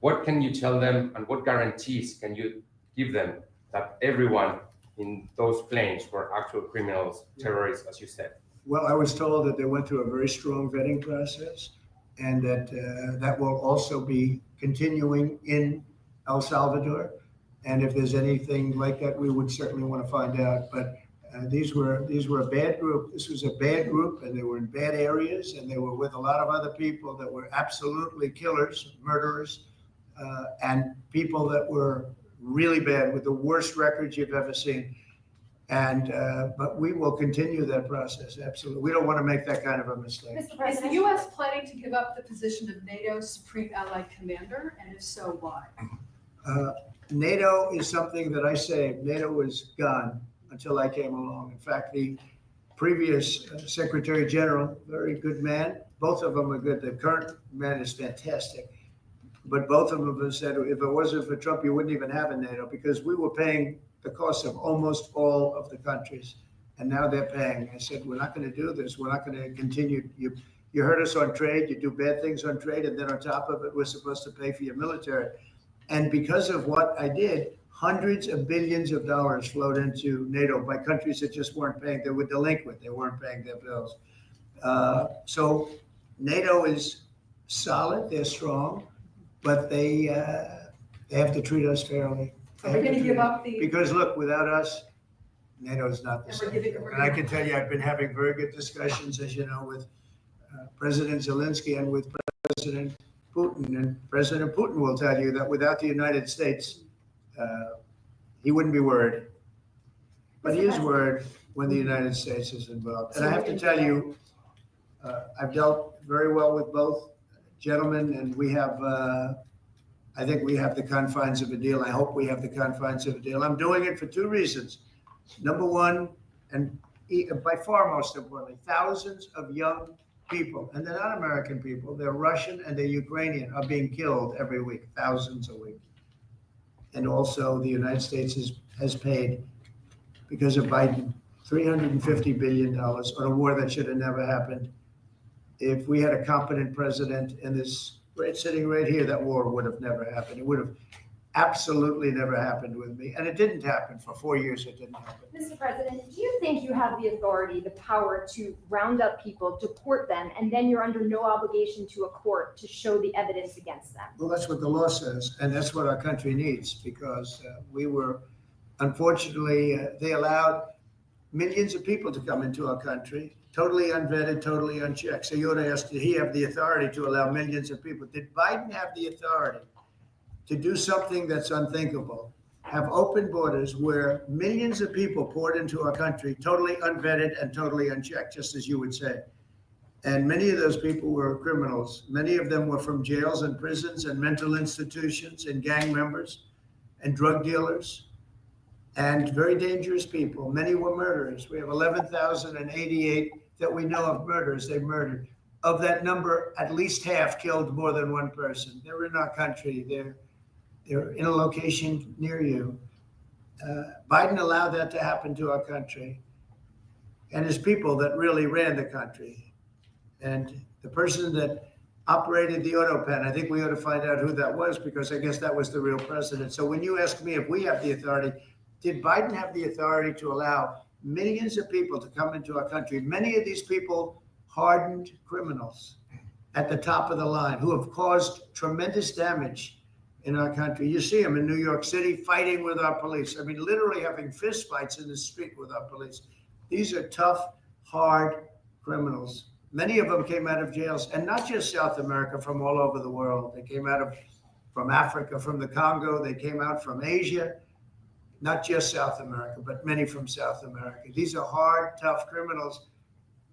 What can you tell them, and what guarantees can you give them that everyone in those planes were actual criminals, terrorists, as you said? Well, I was told that they went through a very strong vetting process, and that that will also be continuing in El Salvador. And if there's anything like that, we would certainly want to find out. But these were a bad group. This was a bad group, and they were in bad areas, and they were with a lot of other people that were absolutely killers, murderers, and people that were really bad with the worst records you've ever seen. And but we will continue that process. Absolutely, we don't want to make that kind of a mistake. Is the U.S. planning to give up the position of NATO's Supreme Allied Commander, and if so, why? NATO is something that I saved. NATO was gone until I came along. In fact, the previous Secretary General, very good man. Both of them are good. The current man is fantastic. But both of them have said, if it wasn't for Trump, you wouldn't even have a NATO, because we were paying the cost of almost all of the countries. And now they're paying. I said, we're not going to do this. We're not going to continue. You hurt us on trade. You do bad things on trade. And then on top of it, we're supposed to pay for your military. And because of what I did, hundreds of billions of dollars flowed into NATO by countries that just weren't paying. They were delinquent. They weren't paying their bills. So NATO is solid. They're strong, but they have to treat us fairly. Are we going to give up the? Because look, without us, NATO is not the same. And I can tell you, I've been having very good discussions, as you know, with President Zelensky and with President Putin. And President Putin will tell you that without the United States, he wouldn't be worried. But he is worried when the United States is involved. And I have to tell you, I've dealt very well with both gentlemen, and we have, I think we have the confines of a deal. I hope we have the confines of a deal. I'm doing it for two reasons. Number one, and by far most importantly, thousands of young people, and they're not American people, they're Russian and they're Ukrainian, are being killed every week, thousands a week. And also the United States has paid, because of Biden, $350 billion on a war that should have never happened. If we had a competent president in this, sitting right here, that war would have never happened. It would have absolutely never happened with me. And it didn't happen. For 4 years, it didn't happen. Mr. President, do you think you have the authority, the power to round up people, deport them, and then you're under no obligation to a court to show the evidence against them? Well, that's what the law says. And that's what our country needs, because we were, unfortunately, they allowed millions of people to come into our country, totally unvetted, totally unchecked. So you ought to ask, did he have the authority to allow millions of people? Did Biden have the authority to do something that's unthinkable? Have open borders where millions of people poured into our country, totally unvetted and totally unchecked, just as you would say. And many of those people were criminals. Many of them were from jails and prisons and mental institutions and gang members and drug dealers and very dangerous people. Many were murderers. We have 11,088 that we know of murderers they murdered. Of that number, at least half killed more than one person. They're in our country. They're in a location near you. Biden allowed that to happen to our country. And his people that really ran the country. And the person that operated the auto pen, I think we ought to find out who that was, because I guess that was the real president. So when you ask me if we have the authority, did Biden have the authority to allow millions of people to come into our country? Many of these people, hardened criminals at the top of the line who have caused tremendous damage in our country. You see them in New York City fighting with our police. I mean, literally having fist fights in the street with our police. These are tough, hard criminals. Many of them came out of jails, and not just South America, from all over the world. They came out of from Africa, from the Congo. They came out from Asia, not just South America, but many from South America. These are hard, tough criminals,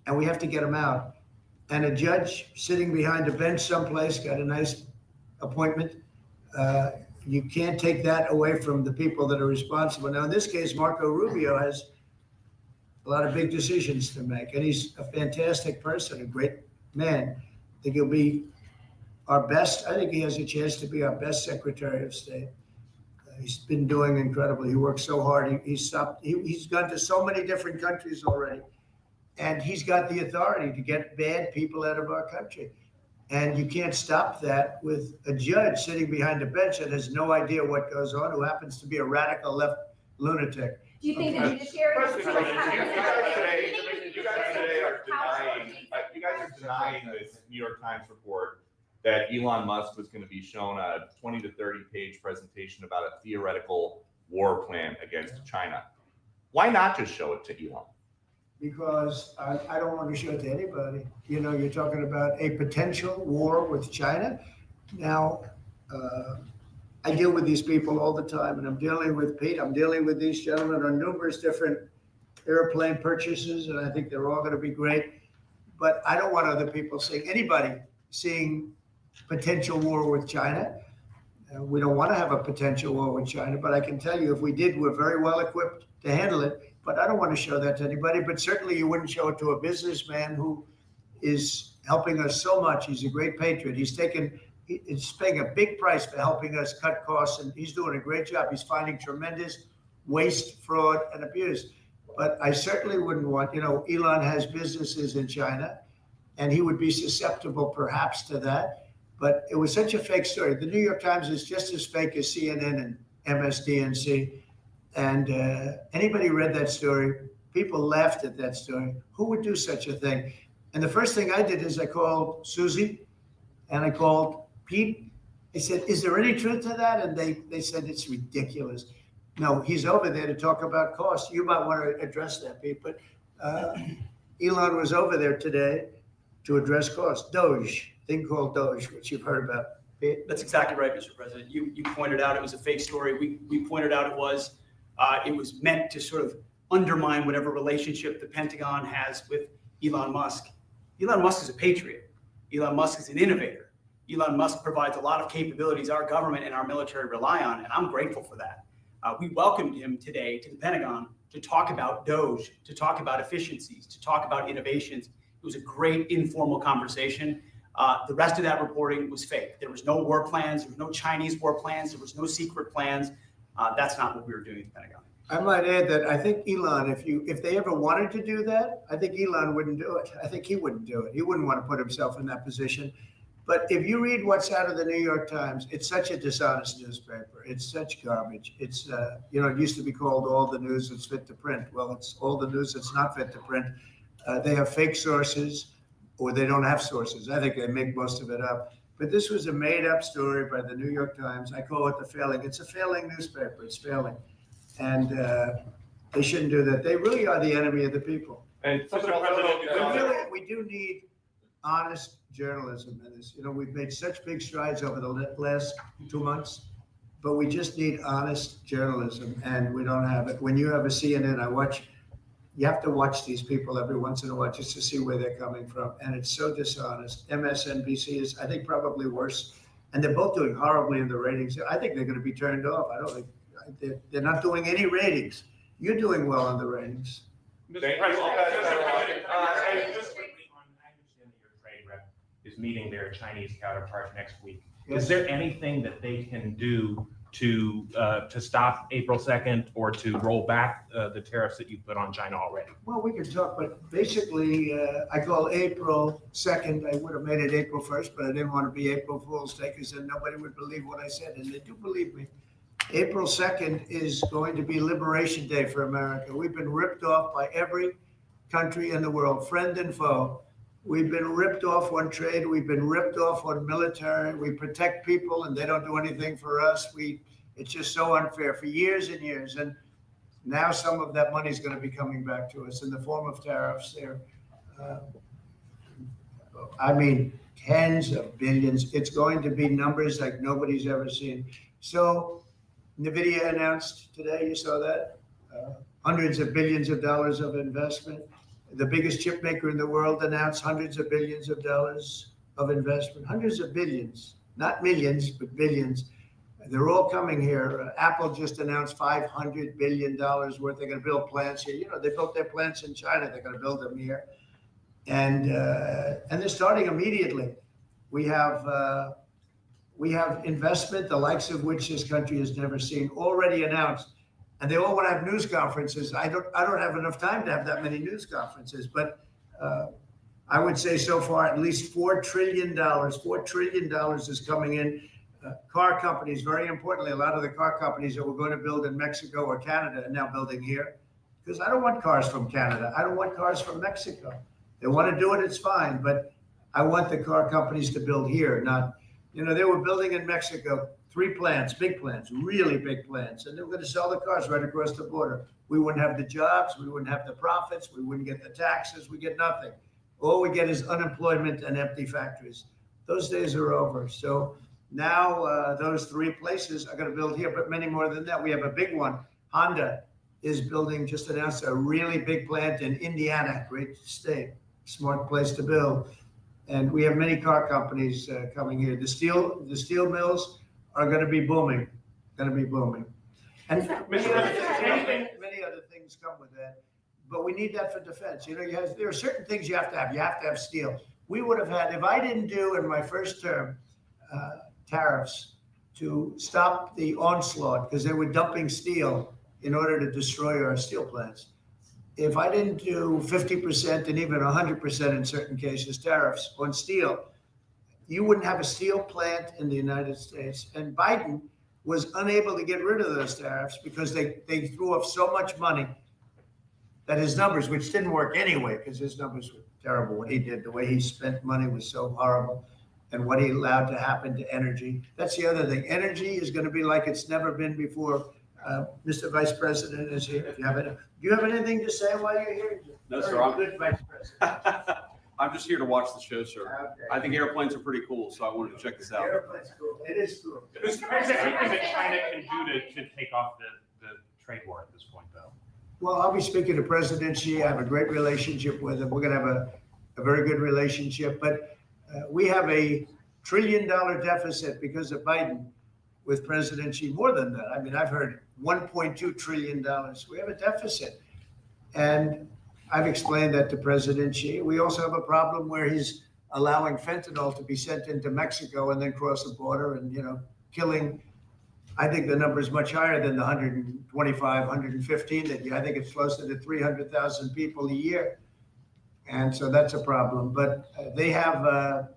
and we have to get them out. And a judge sitting behind a bench someplace got a nice appointment. You can't take that away from the people that are responsible. Now, in this case, Marco Rubio has a lot of big decisions to make, and he's a fantastic person, a great man. I think he'll be our best. I think he has a chance to be our best Secretary of State. He's been doing incredibly. He works so hard. He's gone to so many different countries already, and he's got the authority to get bad people out of our country. And you can't stop that with a judge sitting behind a bench that has no idea what goes on, who happens to be a radical left lunatic. Do you think the judiciary? You guys are denying this New York Times report that Elon Musk was going to be shown a 20 to 30 page presentation about a theoretical war plan against China. Why not just show it to Elon? Because I don't want to show it to anybody. You know, you're talking about a potential war with China. Now, I deal with these people all the time, and I'm dealing with Pete. I'm dealing with these gentlemen on numerous different airplane purchases, and I think they're all going to be great. But I don't want other people anybody seeing potential war with China. We don't want to have a potential war with China, but I can tell you if we did, we're very well equipped to handle it. But I don't want to show that to anybody. But certainly you wouldn't show it to a businessman who is helping us so much. He's a great patriot. He's paying a big price for helping us cut costs, and he's doing a great job. He's finding tremendous waste, fraud, and abuse. But I certainly wouldn't want, Elon has businesses in China, and he would be susceptible perhaps to that. But it was such a fake story. The New York Times is just as fake as CNN and MSDNC. And anybody read that story, people laughed at that story. Who would do such a thing? And the first thing I did is I called Susie and I called Pete. I said, is there any truth to that? And they said, it's ridiculous. No, he's over there to talk about costs. You might want to address that, Pete. But Elon was over there today to address costs. Doge, thing called Doge, which you've heard about. Pete? That's exactly right, Mr. President. You pointed out it was a fake story. We pointed out it was meant to sort of undermine whatever relationship the Pentagon has with Elon Musk. Elon Musk is a patriot. Elon Musk is an innovator. Elon Musk provides a lot of capabilities our government and our military rely on, and I'm grateful for that. We welcomed him today to the Pentagon to talk about Doge, to talk about efficiencies, to talk about innovations. It was a great informal conversation. The rest of that reporting was fake. There was no war plans. There was no Chinese war plans. There was no secret plans. That's not what we were doing at the Pentagon. I might add that I think Elon, if they ever wanted to do that, I think Elon wouldn't do it. I think he wouldn't do it. He wouldn't want to put himself in that position. But if you read what's out of the New York Times, it's such a dishonest newspaper. It's such garbage. It's, it used to be called all the news that's fit to print. Well, it's all the news that's not fit to print. They have fake sources, or they don't have sources. I think they make most of it up. But this was a made-up story by the New York Times. I call it the failing. It's a failing newspaper. It's failing. And they shouldn't do that. They really are the enemy of the people. And We do need honest journalism in this. We've made such big strides over the last 2 months, but we just need honest journalism, and we don't have it. When you have a CNN, you have to watch these people every once in a while just to see where they're coming from, and it's so dishonest. MSNBC is, I think, probably worse, and they're both doing horribly in the ratings. I think they're going to be turned off. I don't think they're not doing any ratings. You're doing well on the ratings. Is meeting their Chinese counterparts next week. Yes. Is there anything that they can do to stop April 2nd or to roll back the tariffs that you put on China already? Well, we can talk, but basically, I call April 2nd. I would have made it April 1st, but I didn't want to be April Fool's Day because then nobody would believe what I said, and they do believe me. April 2nd is going to be Liberation Day for America. We've been ripped off by every country in the world, friend and foe. We've been ripped off on trade. We've been ripped off on military. We protect people and they don't do anything for us. It's just so unfair for years and years. And now some of that money is going to be coming back to us in the form of tariffs. tens of billions. It's going to be numbers like nobody's ever seen. So NVIDIA announced today, you saw that, hundreds of billions of dollars of investment. The biggest chip maker in the world announced hundreds of billions of dollars of investment, hundreds of billions, not millions, but billions. They're all coming here. Apple just announced $500 billion worth. They're going to build plants here. You know, they built their plants in China. They're going to build them here. And they're starting immediately. We have investment, the likes of which this country has never seen, already announced. And they all want to have news conferences. I don't have enough time to have that many news conferences, but I would say so far at least $4 trillion. $4 trillion is coming in. Car companies, very importantly, a lot of the car companies that were going to build in Mexico or Canada are now building here, because I don't want cars from Canada. I don't want cars from Mexico. They want to do it, it's fine, but I want the car companies to build here, not, you know, they were building in Mexico 3 plants, big plants, really big plants, and they were going to sell the cars right across the border. We wouldn't have the jobs, we wouldn't have the profits, we wouldn't get the taxes, we get nothing. All we get is unemployment and empty factories. Those days are over. So now those 3 places are going to build here, but many more than that. We have a big one. Honda is building, just announced a really big plant in Indiana, great state, smart place to build. And we have many car companies coming here. The steel mills are going to be booming, And many other things come with that. But we need that for defense. You know, there are certain things you have to have. You have to have steel. We would have had, if I didn't do in my first term tariffs to stop the onslaught, because they were dumping steel in order to destroy our steel plants. If I didn't do 50% and even 100% in certain cases tariffs on steel, you wouldn't have a steel plant in the United States. And Biden was unable to get rid of those tariffs because they threw off so much money that his numbers, which didn't work anyway, because his numbers were terrible. What he did, the way he spent money was so horrible, and what he allowed to happen to energy. That's the other thing. Energy is going to be like it's never been before. Mr. Vice President is here. If you have do you have anything to say while you're here? No, sir. I'm good, Vice President. I'm just here to watch the show, sir. Okay. I think airplanes are pretty cool, so I wanted to check this out. Airplane's cool. It is cool. Is there anything that China can do to take off the trade war at this point, though? Well, I'll be speaking to President Xi. I have a great relationship with him. We're going to have a very good relationship. But we have a $1 trillion deficit because of Biden with President Xi. More than that. I mean, I've heard $1.2 trillion. We have a deficit. And I've explained that to President Xi. We also have a problem where he's allowing fentanyl to be sent into Mexico and then cross the border and, you know, killing. I think the number is much higher than the 125, 115 that I think it's closer to 300,000 people a year. And so that's a problem. But they have a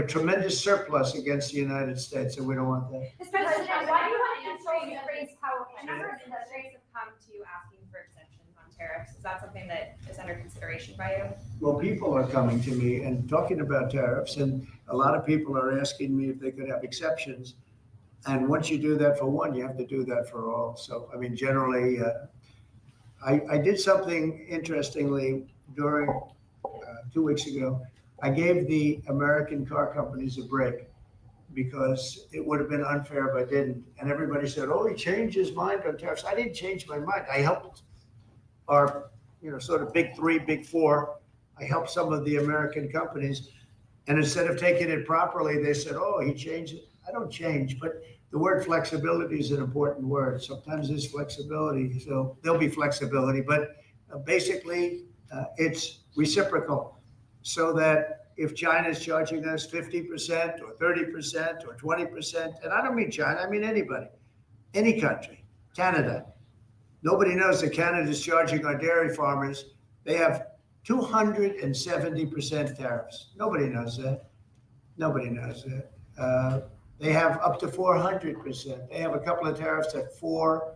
tremendous surplus against the United States, and we don't want that. Mr. President, why do you want to control Ukraine's power? A number of industries have come to you asking for exemptions on tariffs. Is that something that is under consideration by you? Well, people are coming to me and talking about tariffs, and a lot of people are asking me if they could have exceptions. And once you do that for one, you have to do that for all. So, I mean, generally, I did something interestingly during 2 weeks ago. I gave the American car companies a break because it would have been unfair if I didn't. And everybody said, oh, he changed his mind on tariffs. I didn't change my mind. I helped our, you know, sort of big 3, big 4. I helped some of the American companies. And instead of taking it properly, they said, oh, he changed it. I don't change, but the word flexibility is an important word. Sometimes there's flexibility, so there'll be flexibility, but basically it's reciprocal, so that if China is charging us 50% or 30% or 20%, and I don't mean China, I mean anybody, any country, Canada. Nobody knows that Canada is charging our dairy farmers. They have 270% tariffs. Nobody knows that. Nobody knows that. They have up to 400%. They have a couple of tariffs at 400%.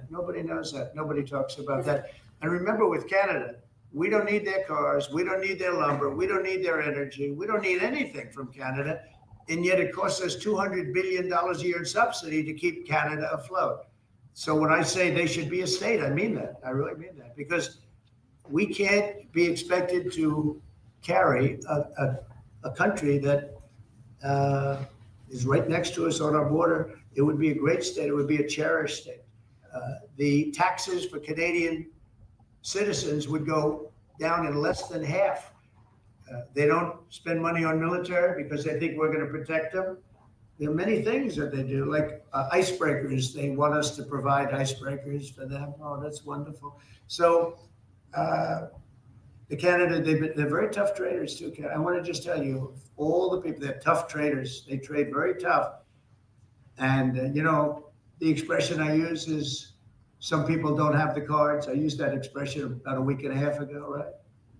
Nobody knows that. Nobody talks about that. And remember, with Canada, we don't need their cars. We don't need their lumber. We don't need their energy. We don't need anything from Canada. And yet it costs us $200 billion a year in subsidy to keep Canada afloat. So when I say they should be a state, I mean that. I really mean that. Because we can't be expected to carry a country that is right next to us on our border. It would be a great state. It would be a cherished state. The taxes for Canadian citizens would go down in less than half. They don't spend money on military because they think we're going to protect them. There are many things that they do, like icebreakers. They want us to provide icebreakers for them. Oh, that's wonderful. So the Canada, they're very tough traders too. I want to just tell you, all the people, they're tough traders. They trade very tough. And, you know, the expression I use is some people don't have the cards. I used that expression about a week and a half ago, right?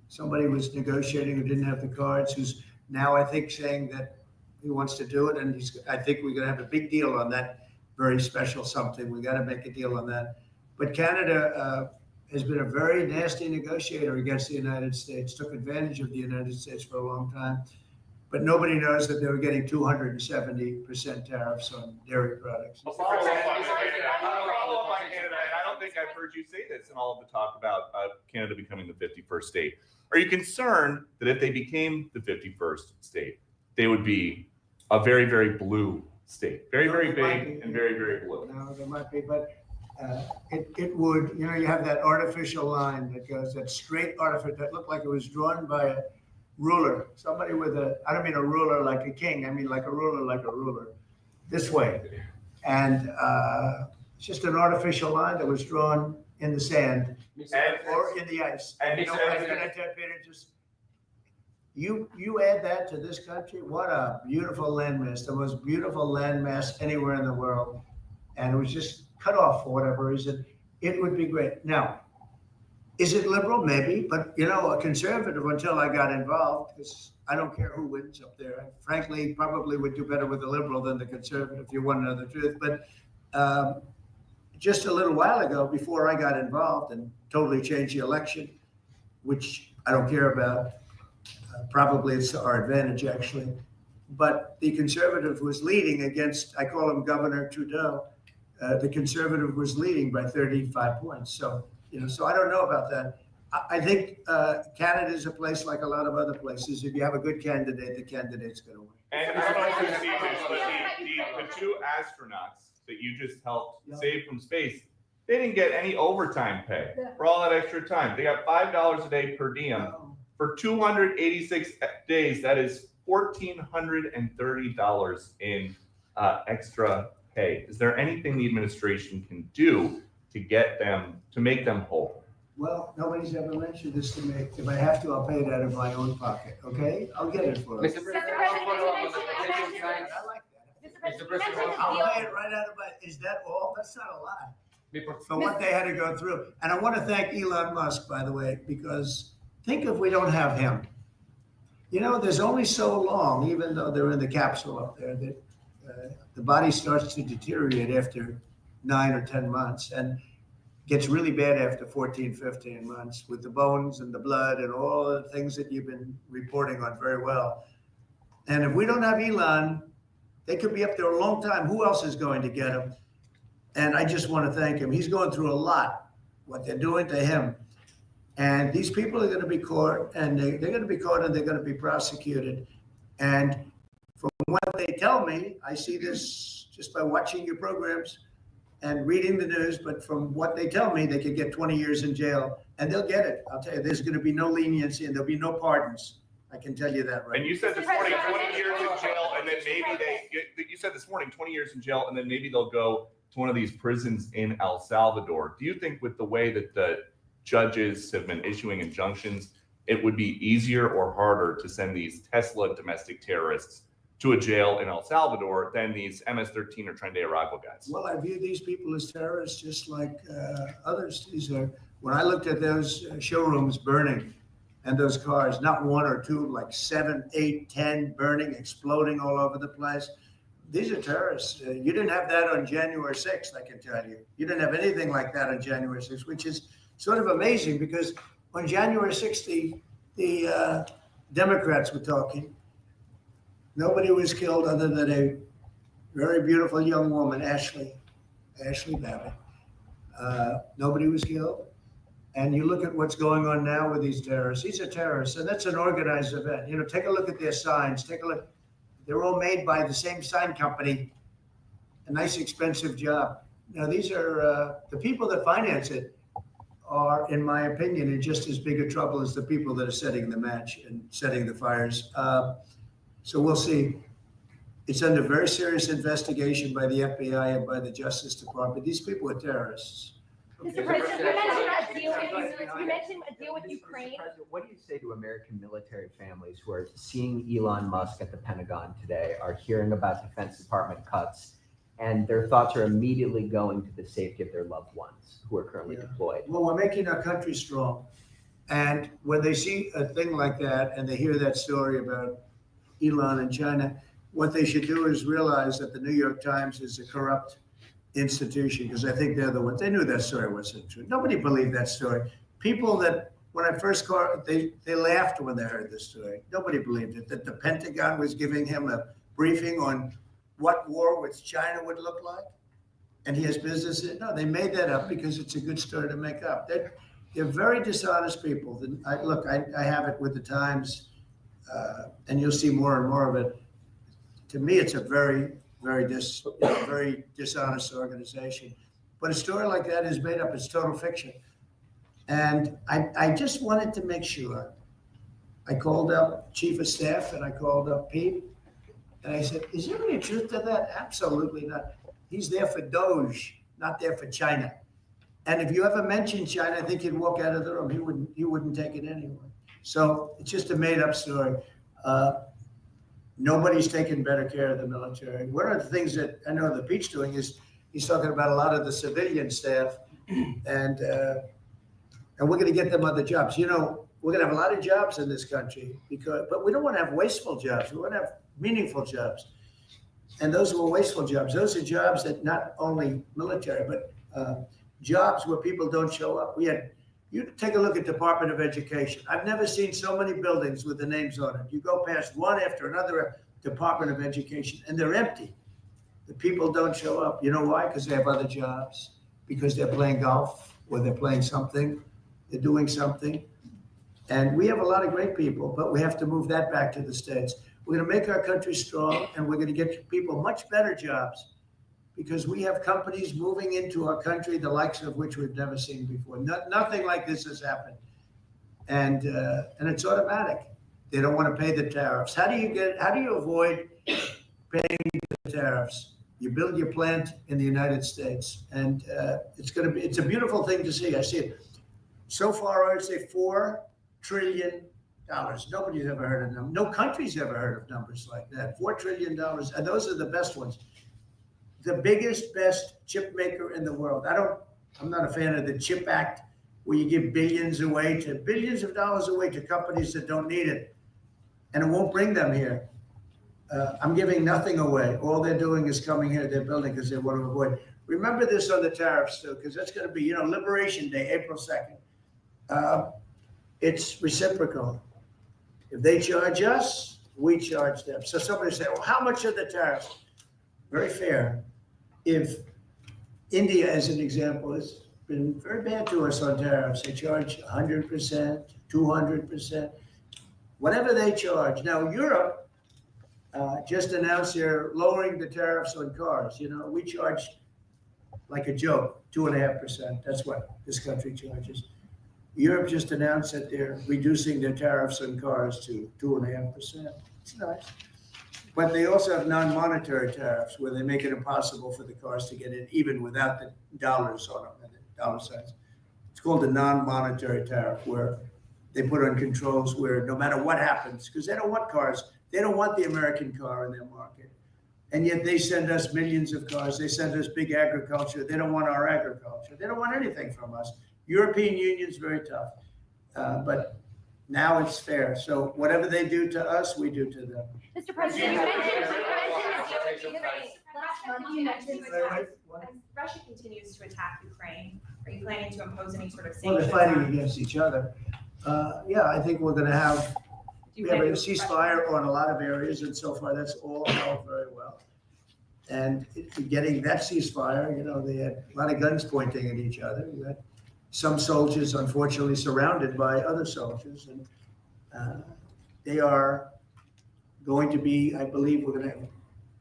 Somebody was negotiating who didn't have the cards, who's now, I think, saying that he wants to do it. And I think we're going to have a big deal on that very special something. We got to make a deal on that. But Canada has been a very nasty negotiator against the United States, took advantage of the United States for a long time. But nobody knows that they were getting 270% tariffs on dairy products. A follow-up on Canada, and I don't think I've heard you say this in all of the talk about Canada becoming the 51st state. Are you concerned that if they became the 51st state, they would be a very, very blue state? Very, very big and very, very blue. No, there might be, but it would, you know, you have that artificial line that goes, that straight artificial, that looked like it was drawn by a ruler. Somebody with I don't mean a ruler like a king, I mean like a ruler, this way. And it's just an artificial line that was drawn in the sand or in the ice. And you know, you add that to this country, what a beautiful landmass, the most beautiful landmass anywhere in the world. And it was just cut off for whatever reason. It would be great. Now, is it liberal? Maybe, but you know, a conservative until I got involved, because I don't care who wins up there. I frankly probably would do better with the liberal than the conservative, if you want to know the truth. But just a little while ago, before I got involved and totally changed the election, which I don't care about, probably it's to our advantage actually, but the conservative was leading against, I call him Governor Trudeau, the conservative was leading by 35 points. So, you know, so I don't know about that. I think Canada is a place like a lot of other places. If you have a good candidate, the candidate's going to win. And I don't know if you've seen this, but the two astronauts that you just helped save from space, they didn't get any overtime pay for all that extra time. They got $5 a day per diem for 286 days. That is $1,430 in extra pay. Is there anything the administration can do to get them, to make them whole? Well, nobody's ever mentioned this to me. If I have to, I'll pay it out of my own pocket. Okay, I'll get it for them. Mr. President, I'll pay it right out of my. Is that all? That's not a lot. For what they had to go through. And I want to thank Elon Musk, by the way, because think if we don't have him. You know, there's only so long, even though they're in the capsule up there, that the body starts to deteriorate after 9 or 10 months and gets really bad after 14, 15 months with the bones and the blood and all the things that you've been reporting on very well. And if we don't have Elon, they could be up there a long time. Who else is going to get him? And I just want to thank him. He's going through a lot, what they're doing to him. And these people are going to be caught, and they're going to be caught, and they're going to be prosecuted. And from what they tell me, I see this just by watching your programs and reading the news, but from what they tell me, they could get 20 years in jail, and they'll get it. I'll tell you, there's going to be no leniency, and there'll be no pardons. I can tell you that right. And you said this morning 20 years in jail, and then maybe you said this morning 20 years in jail, and then maybe they'll go to one of these prisons in El Salvador. Do you think with the way that the judges have been issuing injunctions, it would be easier or harder to send these Tesla domestic terrorists to a jail in El Salvador than these MS-13 or Tren de Aragua guys? Well, I view these people as terrorists just like others. These are, when I looked at those showrooms burning and those cars, not one or two, like 7, 8, 10 burning, exploding all over the place. These are terrorists. You didn't have that on January 6th, I can tell you. You didn't have anything like that on January 6th, which is sort of amazing because on January 6th, the Democrats were talking. Nobody was killed other than a very beautiful young woman, Ashley Babbitt. Nobody was killed. And you look at what's going on now with these terrorists. These are terrorists, and that's an organized event. You know, take a look at their signs. Take a look. They're all made by the same sign company. A nice, expensive job. Now, these are the people that finance it are, in my opinion, in just as big a trouble as the people that are setting the match and setting the fires. So we'll see. It's under very serious investigation by the FBI and by the Justice Department. These people are terrorists. Mr. President, you mentioned a deal with Ukraine. What do you say to American military families who are seeing Elon Musk at the Pentagon today, are hearing about Defense Department cuts, and their thoughts are immediately going to the safety of their loved ones who are currently deployed? Well, we're making our country strong. And when they see a thing like that and they hear that story about Elon and China, what they should do is realize that the New York Times is a corrupt institution, because I think they're the ones. They knew that story wasn't true. Nobody believed that story. People that, when I first called, they laughed when they heard this story. Nobody believed it, that the Pentagon was giving him a briefing on what war with China would look like, and he has business in. No, they made that up because it's a good story to make up. They're very dishonest people. I have it with the Times, and you'll see more and more of it. To me, it's a very dishonest organization. But a story like that is made up. It's total fiction. And I just wanted to make sure. I called up Chief of Staff and I called up Pete. And I said, is there any truth to that? Absolutely not. He's there for Doge, not there for China. And if you ever mention China, I think he'd walk out of the room. He wouldn't take it anyway. So it's just a made up story. Nobody's taking better care of the military. One of the things that I know that Pete's doing is he's talking about a lot of the civilian staff, and we're going to get them other jobs. You know, we're going to have a lot of jobs in this country, but we don't want to have wasteful jobs. We want to have meaningful jobs. And those were wasteful jobs. Those are jobs that not only military, but jobs where people don't show up. You take a look at Department of Education. I've never seen so many buildings with the names on it. You go past one after another Department of Education, and they're empty. The people don't show up. You know why? Because they have other jobs, because they're playing golf, or they're playing something, they're doing something. And we have a lot of great people, but we have to move that back to the States. We're going to make our country strong, and we're going to get people much better jobs, because we have companies moving into our country, the likes of which we've never seen before. Nothing like this has happened. And it's automatic. They don't want to pay the tariffs. How do you avoid paying the tariffs? You build your plant in the United States, and it's a beautiful thing to see. I see it. So far, I would say $4 trillion. Nobody's ever heard of them. No country's ever heard of numbers like that. $4 trillion, and those are the best ones. The biggest, best chip maker in the world. I'm not a fan of the CHIP Act, where you give billions of dollars away to companies that don't need it, and it won't bring them here. I'm giving nothing away. All they're doing is coming here. They're building because they want to avoid. Remember this on the tariffs too, because that's going to be, Liberation Day, April 2nd. It's reciprocal. If they charge us, we charge them. So somebody say, well, how much are the tariffs? Very fair. If India, as an example, has been very bad to us on tariffs, they charge 100%, 200%, whatever they charge. Now, Europe just announced they're lowering the tariffs on cars. We charge like a joke, 2.5%. That's what this country charges. Europe just announced that they're reducing their tariffs on cars to 2.5%. It's nice. But they also have non-monetary tariffs where they make it impossible for the cars to get in, even without the dollars on them and the dollar signs. It's called a non-monetary tariff, where they put on controls where no matter what happens, because they don't want cars, they don't want the American car in their market. And yet they send us millions of cars. They send us big agriculture. They don't want our agriculture. They don't want anything from us. European Union's very tough. But now it's fair. So whatever they do to us, we do to them. Mr. President, you mentioned Russia continues to attack Ukraine. Are you planning to impose any sort of Well, sanctions? they're fighting against each other. I think we're going to have a ceasefire on a lot of areas, and so far that's all held very well. And getting that ceasefire, they had a lot of guns pointing at each other. You had some soldiers, unfortunately, surrounded by other soldiers. And they are going to be, I believe we're going to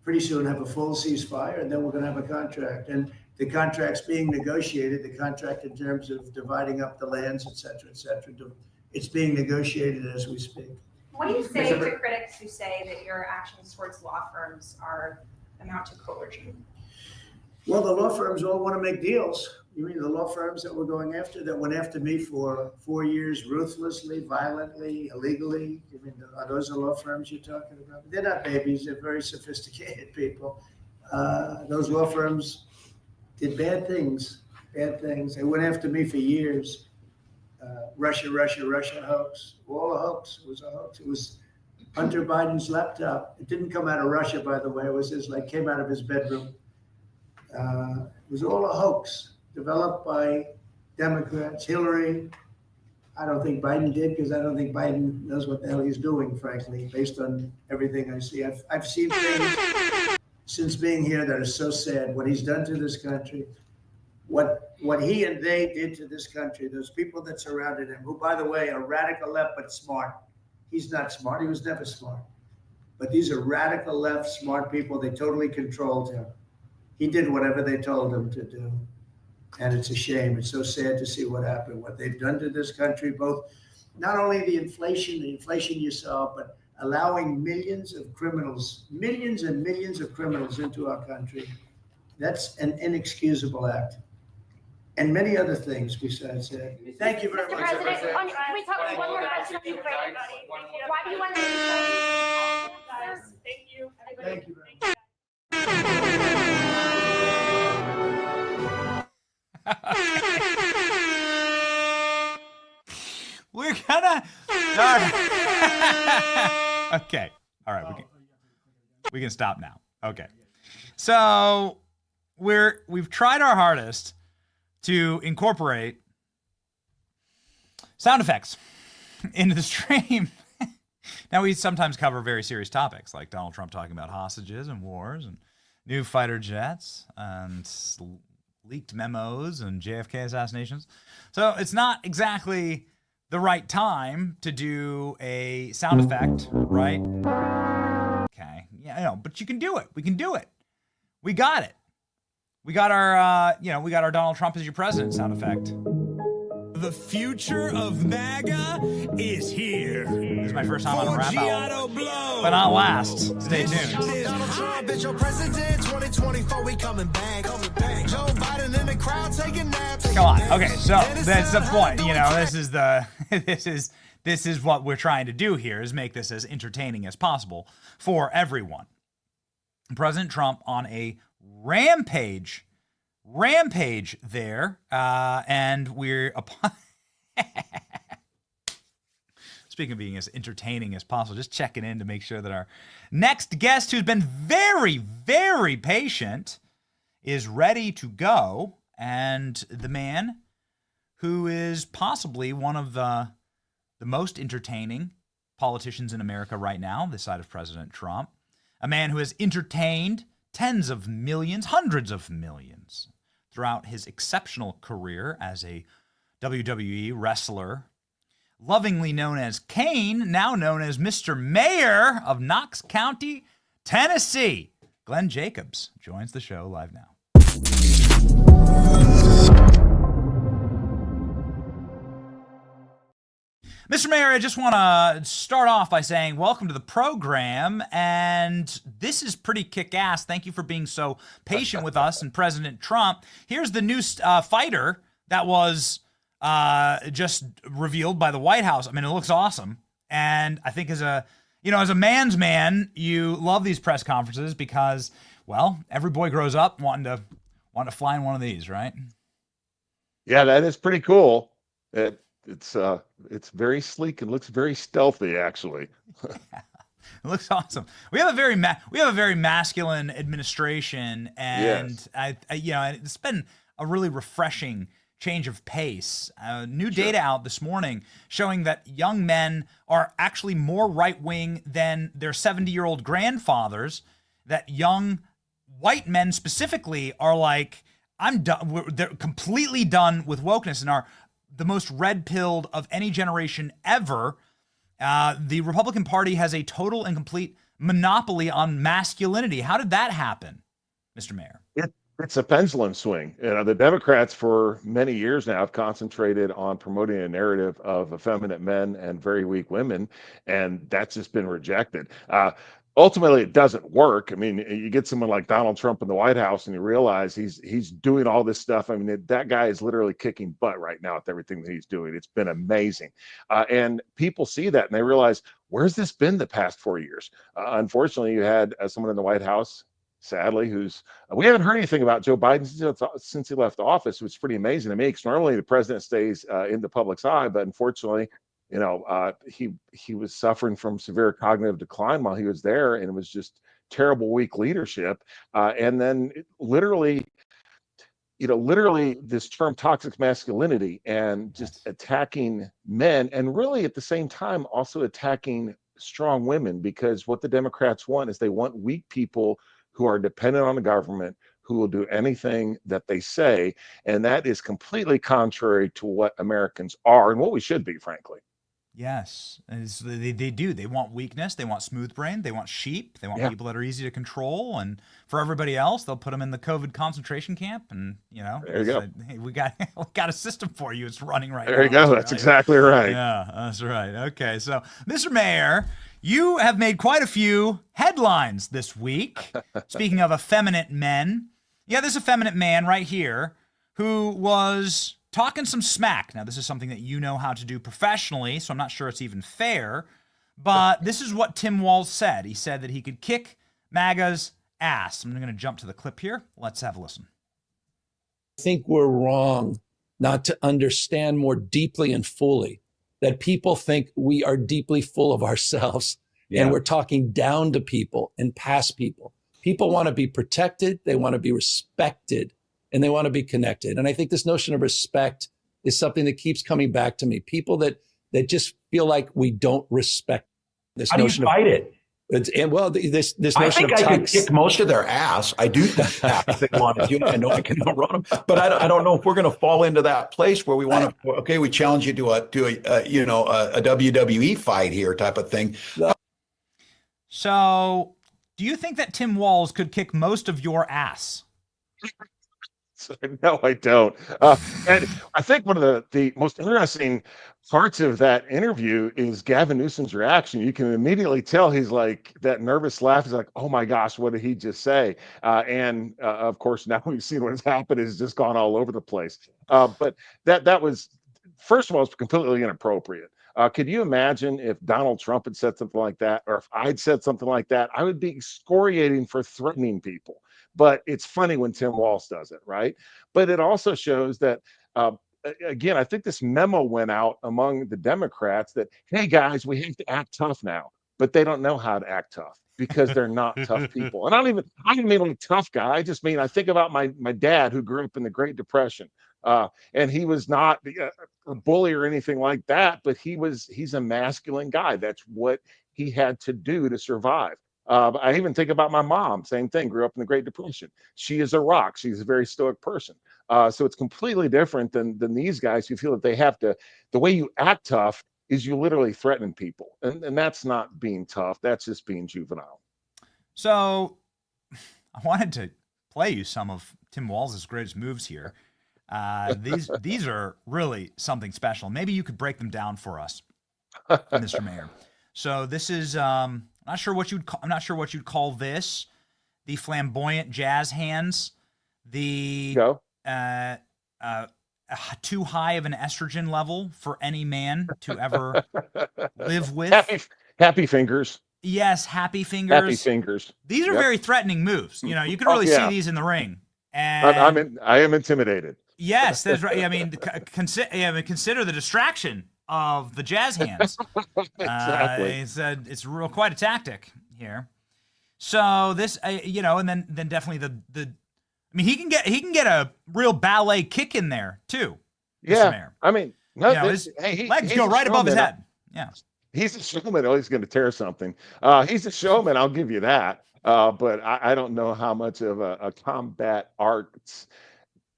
pretty soon have a full ceasefire, and then we're going to have a contract. And the contract's being negotiated, the contract in terms of dividing up the lands, et cetera, et cetera. It's being negotiated as we speak. What do you say to critics who say that your actions towards law firms amount to coercion? Well, the law firms all want to make deals. You mean the law firms that were going after, that went after me for 4 years, ruthlessly, violently, illegally? You mean, are those the law firms you're talking about? They're not babies. They're very sophisticated people. Those law firms did bad things. They went after me for years. Russia hoax. All a hoax. It was a hoax. It was Hunter Biden's laptop. It didn't come out of Russia, by the way. It was came out of his bedroom. It was all a hoax developed by Democrats. Hillary, I don't think Biden did, because I don't think Biden knows what the hell he's doing, frankly, based on everything I see. I've seen things since being here that are so sad. What he's done to this country, what he and they did to this country, those people that surrounded him, who, by the way, are radical left but smart. He's not smart. He was never smart. But these are radical left, smart people. They totally controlled him. He did whatever they told him to do. And it's a shame. It's so sad to see what happened, what they've done to this country, both not only the inflation you saw, but allowing millions and millions of criminals into our country. That's an inexcusable act. And many other things besides that. Thank you very much. Mr. President, can we talk one more about something for everybody? Why do you want to? Thank you. Thank you very We're gonna start. Okay. All right. We can stop now. Okay. So we've tried our hardest to incorporate sound effects into the stream. Now, we sometimes cover very serious topics, like Donald Trump talking about hostages and wars and new fighter jets and leaked memos and JFK assassinations. So it's not exactly the right time to do a sound effect, right? Okay. Yeah, I know, but you can do it. We can do it. We got it. We got our, we got our Donald Trump as your president sound effect. The future of MAGA is here. This is my first time on a rap album, but not last. Stay tuned. Donald Trump is your president. 2024, we coming back. Joe Biden in the crowd taking naps. Come on. Okay, so that's the point. This is what we're trying to do here, is make this as entertaining as possible for everyone. President Trump on a rampage there, and we're speaking of being as entertaining as possible, just checking in to make sure that our next guest, who's been very, very patient, is ready to go. And the man who is possibly one of the most entertaining politicians in America right now, this side of President Trump, a man who has entertained tens of millions, hundreds of millions throughout his exceptional career as a WWE wrestler, lovingly known as Kane, now known as Mr. Mayor of Knox County, Tennessee. Glenn Jacobs joins the show live now. Mr. Mayor, I just want to start off by saying welcome to the program, and this is pretty kick-ass. Thank you for being so patient with us and President Trump. Here's the new fighter that was just revealed by the White House. I mean, it looks awesome, and I think as a man's man, you love these press conferences because, well, every boy grows up wanting to fly in one of these, right? Yeah, that is pretty cool. It's very sleek and looks very stealthy, actually. It looks awesome. We have a very masculine administration, and yes. It's been a really refreshing change of pace. New data out this morning showing that young men are actually more right-wing than their 70-year-old grandfathers. That young white men specifically are like, I'm done. They're completely done with wokeness and are the most red-pilled of any generation ever. The Republican Party has a total and complete monopoly on masculinity. How did that happen, Mr. Mayor? It's a pendulum swing. The Democrats for many years now have concentrated on promoting a narrative of effeminate men and very weak women, and that's just been rejected. Ultimately, it doesn't work. I mean, you get someone like Donald Trump in the White House, and you realize he's doing all this stuff. I mean, that guy is literally kicking butt right now with everything that he's doing. It's been amazing, and people see that and they realize, where's this been the past 4 years? Unfortunately, you had someone in the White House, sadly, we haven't heard anything about Joe Biden since he left office, which is pretty amazing to me, because normally the president stays in the public's eye, but unfortunately, he was suffering from severe cognitive decline while he was there, and it was just terrible, weak leadership. And then literally this term toxic masculinity and just attacking men, and really at the same time also attacking strong women, because what the Democrats want is they want weak people who are dependent on the government, who will do anything that they say. And that is completely contrary to what Americans are and what we should be, frankly. Yes, they do. They want weakness. They want smooth brain. They want sheep. They want people that are easy to control. And for everybody else, they'll put them in the COVID concentration camp. And, there you go. Hey, we got a system for you. It's running right now. There you go. That's exactly right. Yeah, that's right. Okay, so Mr. Mayor, you have made quite a few headlines this week. Speaking of effeminate men, this effeminate man right here who was talking some smack. Now, this is something that you know how to do professionally, so I'm not sure it's even fair, but this is what Tim Walz said. He said that he could kick MAGA's ass. I'm going to jump to the clip here. Let's have a listen. I think we're wrong not to understand more deeply and fully that people think we are deeply full of ourselves, and we're talking down to people and past people. People want to be protected, they want to be respected, and they want to be connected. And I think this notion of respect is something that keeps coming back to me. People that just feel like we don't respect this notion. How do you fight it? And well, this notion I think of I could kick most of their ass. I do think that if they wanted to. I know I can outrun them, but I don't know if we're going to fall into that place where we want to. Okay, we challenge you to a WWE fight here type of thing. So, do you think that Tim Walz could kick most of your ass? No, I don't. And I think one of the most interesting parts of that interview is Gavin Newsom's reaction. You can immediately tell he's like, that nervous laugh is like, oh my gosh, what did he just say? And of course, now we've seen what's happened. It's just gone all over the place. But that was, first of all, it's completely inappropriate. Could you imagine if Donald Trump had said something like that, or if I'd said something like that? I would be excoriating for threatening people. But it's funny when Tim Walz does it, right? But it also shows that, again, I think this memo went out among the Democrats that, hey, guys, we have to act tough now. But they don't know how to act tough because they're not tough people. And I don't mean like tough guy. I just mean, I think about my dad who grew up in the Great Depression. And he was not a bully or anything like that, but he's a masculine guy. That's what he had to do to survive. I even think about my mom, same thing, grew up in the Great Depression. She is a rock. She's a very stoic person. So it's completely different than these guys who feel that they have to, the way you act tough is you literally threaten people. And that's not being tough. That's just being juvenile. So I wanted to play you some of Tim Walz's greatest moves here. These are really something special. Maybe you could break them down for us, Mr. Mayor. So this is, I'm not sure what you'd call this. The flamboyant jazz hands, the too high of an estrogen level for any man to ever live with. Happy fingers. Yes, happy fingers. Happy fingers. These are very threatening moves. You know, you can really see these in the ring. And I am intimidated. Yes, that's right. I mean, consider the distraction of the jazz hands. Exactly. It's quite a tactic here. So this, and then definitely the. I mean, he can get a real ballet kick in there too. Yeah, Mayor. I mean, his legs go right above his head. Yeah, he's a showman. Oh, he's going to tear something. He's a showman. I'll give you that. But I don't know how much of a combat arts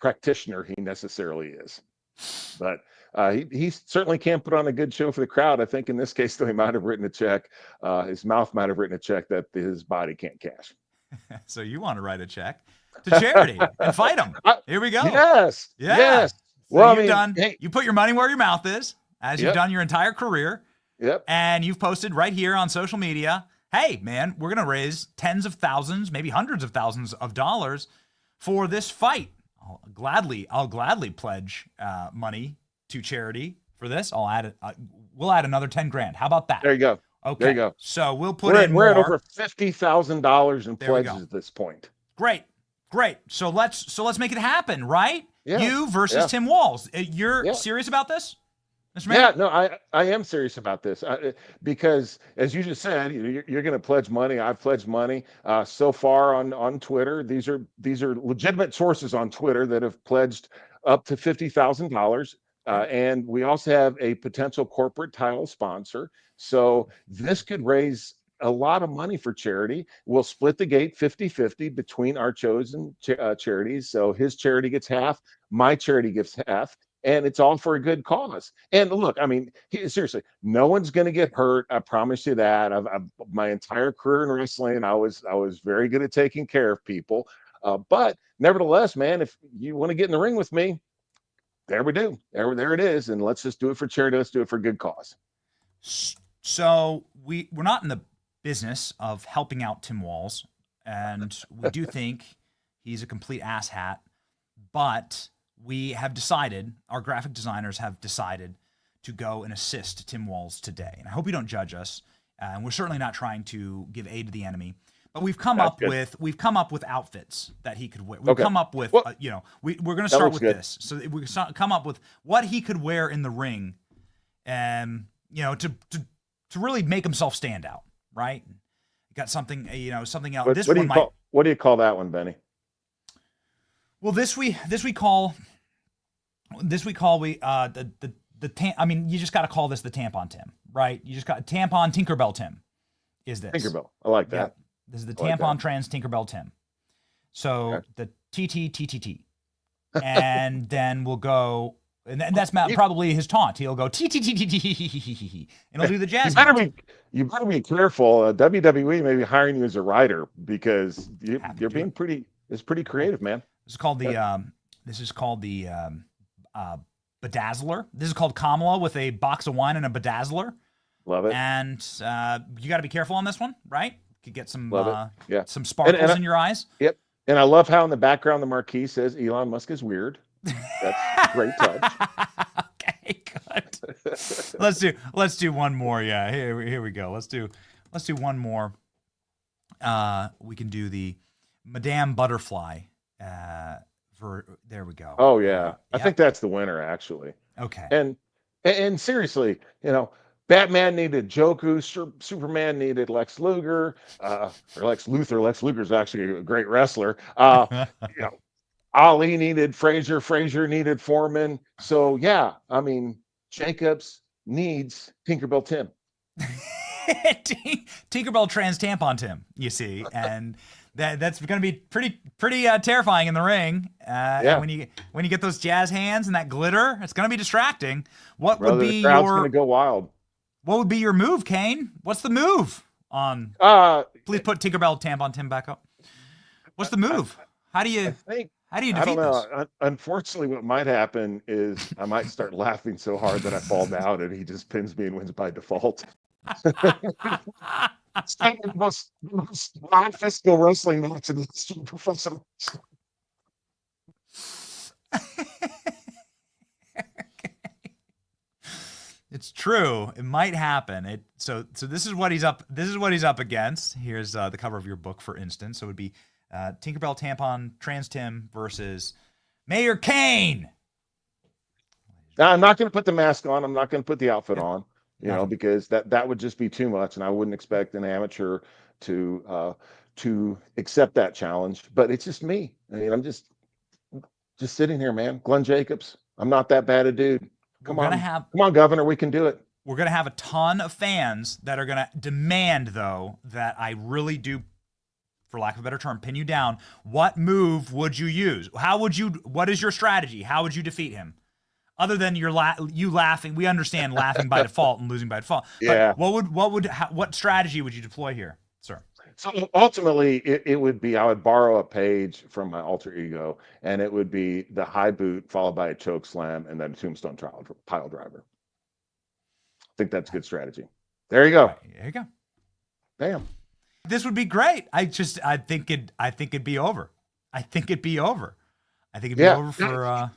practitioner he necessarily is. But He certainly can put on a good show for the crowd. I think in this case, though, he might have written a check. His mouth might have written a check that his body can't cash. So you want to write a check to charity and fight him. Here we go. Yes. Yeah. Yes. So Well, you put your money where your mouth is, as you've done your entire career. Yep. And you've posted right here on social media, hey, man, we're going to raise tens of thousands, maybe hundreds of thousands of dollars for this fight. I'll gladly pledge money to charity for this. We'll add another 10 grand. How about that? There you go. Okay. There you go. So we'll put we're at more. over $50,000 in pledges at this point. Great. So let's make it happen, right? Yeah. You versus Tim Walz. You're serious about this, Mr. Mayor? Yeah, no, I am serious about this because, as you just said, you're going to pledge money. I've pledged money so far on Twitter. These are legitimate sources on Twitter that have pledged up to $50,000. And we also have a potential corporate title sponsor. So this could raise a lot of money for charity. We'll split the gate 50-50 between our chosen charities. So his charity gets half, my charity gets half, and it's all for a good cause. And look, I mean, seriously, no one's going to get hurt. I promise you that. I've my entire career in wrestling, I was very good at taking care of people. But nevertheless, man, if you want to get in the ring with me, there we do. There it is. And let's just do it for charity. Let's do it for good cause. So we're not in the business of helping out Tim Walz, and we do think he's a complete asshat, but we have decided, our graphic designers have decided to go and assist Tim Walz today. And I hope you don't judge us. And we're certainly not trying to give aid to the enemy, but we've come up with outfits that he could wear. We've come up with, we're going to start with this. So we're going to come up with what he could wear in the ring, and to really make himself stand out. Right? Got something, something else. What do you call that one, Benny? Well, we call I mean, you just got to call this the Tampon Tim, right? You just got Tampon Tinkerbell Tim. Is this Tinkerbell? I like that. Yeah. This is the Tampon Trans Tinkerbell Tim. So the TTTTT, and then we'll go. And that's probably his taunt. He'll go TTTTT, and he'll do the jazz. You better be careful. WWE may be hiring you as a writer because you're being pretty creative, man. This is called the bedazzler. This is called Kamala with a box of wine and a bedazzler. Love it. And you got to be careful on this one, right? Could get some some sparkles in your eyes. Yep. And I love how in the background the marquee says Elon Musk is weird. That's a great touch. Okay, good. Let's do one more. Yeah, here we go. Let's do one more. We can do the Madame Butterfly. There we go. Oh yeah, I think that's the winner actually. Okay. And seriously, Batman needed Joku, Superman needed Lex Luger, or Lex Luthor. Lex Luger's actually a great wrestler. Ali needed Frazier needed Foreman. So yeah, I mean, Jacobs needs Tinkerbell Tim. Tinkerbell Trans Tampon Tim, you see, and that's going to be pretty terrifying in the ring. When you get those jazz hands and that glitter, it's going to be distracting. Would be the crowd's going to go wild. What would be your move, Kane? What's the move on? Please put Tinkerbell Tampon Tim back up. What's the move? How do you defeat this? Unfortunately, what might happen is I might start laughing so hard that I fall down and he just pins me and wins by default. It's kind of the most non-physical wrestling match in the history of professional wrestling. It's true. It might happen. So this is what he's up. This is what he's up against. Here's the cover of your book, for instance. So it would be Tinkerbell Tampon Trans Tim versus Mayor Kane. I'm not going to put the mask on. I'm not going to put the outfit on. Because that would just be too much, and I wouldn't expect an amateur to accept that challenge. But it's just me. I mean, I'm just sitting here, man. Glenn Jacobs. I'm not that bad a dude. Come on, Governor. We can do it. We're gonna have a ton of fans that are gonna demand, though, that I really do, for lack of a better term, pin you down. What move would you use? What is your strategy? How would you defeat him? Other than you laughing, we understand laughing by default and losing by default. Yeah. But what strategy would you deploy here, sir? So ultimately, it would be I would borrow a page from my alter ego, and it would be the high boot followed by a choke slam and then a tombstone pile driver. I think that's a good strategy. There you go. Right, there you go. Bam. This would be great. I think it'd be over. I think it'd be over. I think it'd be over for.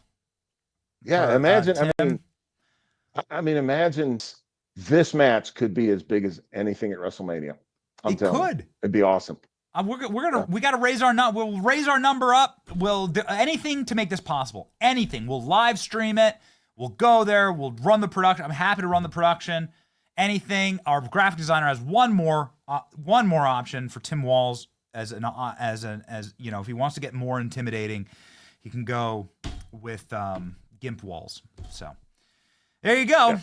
Imagine. Imagine this match could be as big as anything at WrestleMania. It could. It'd be awesome. We got to raise our We'll raise our number up. We'll do anything to make this possible. Anything. We'll live stream it. We'll go there. We'll run the production. I'm happy to run the production. Anything. Our graphic designer has one more option for Tim Walls as you know, if he wants to get more intimidating, he can go with GIMP Walls. So there you go.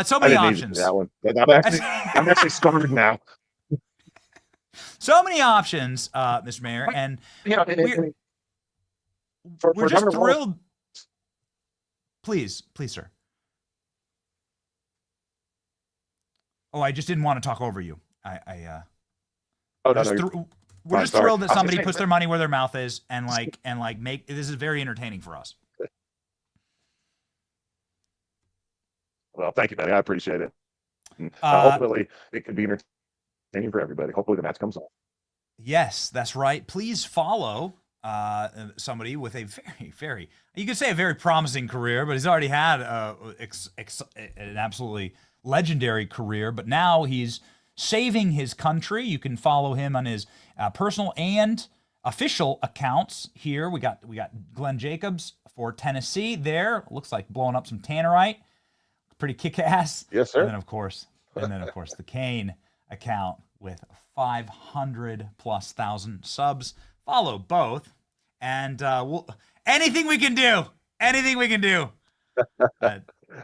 So many options. That one. I'm actually scarred now. So many options, Mr. Mayor, and we're just thrilled. Please, sir. Oh, I just didn't want to talk over you. We're just thrilled that somebody puts their money where their mouth is and make this is very entertaining for us. Well, thank you, buddy. I appreciate it. Hopefully, it could be entertaining for everybody. Hopefully, the match comes off. Yes, that's right. Please follow somebody with a very, you could say a very promising career, but he's already had an absolutely legendary career. But now he's saving his country. You can follow him on his personal and official accounts here. We got Glenn Jacobs for Tennessee there. Looks like blowing up some tannerite. Pretty kick-ass. Yes, sir. And then of course the Kane account with 500,000+ subs. Follow both, and anything we can do.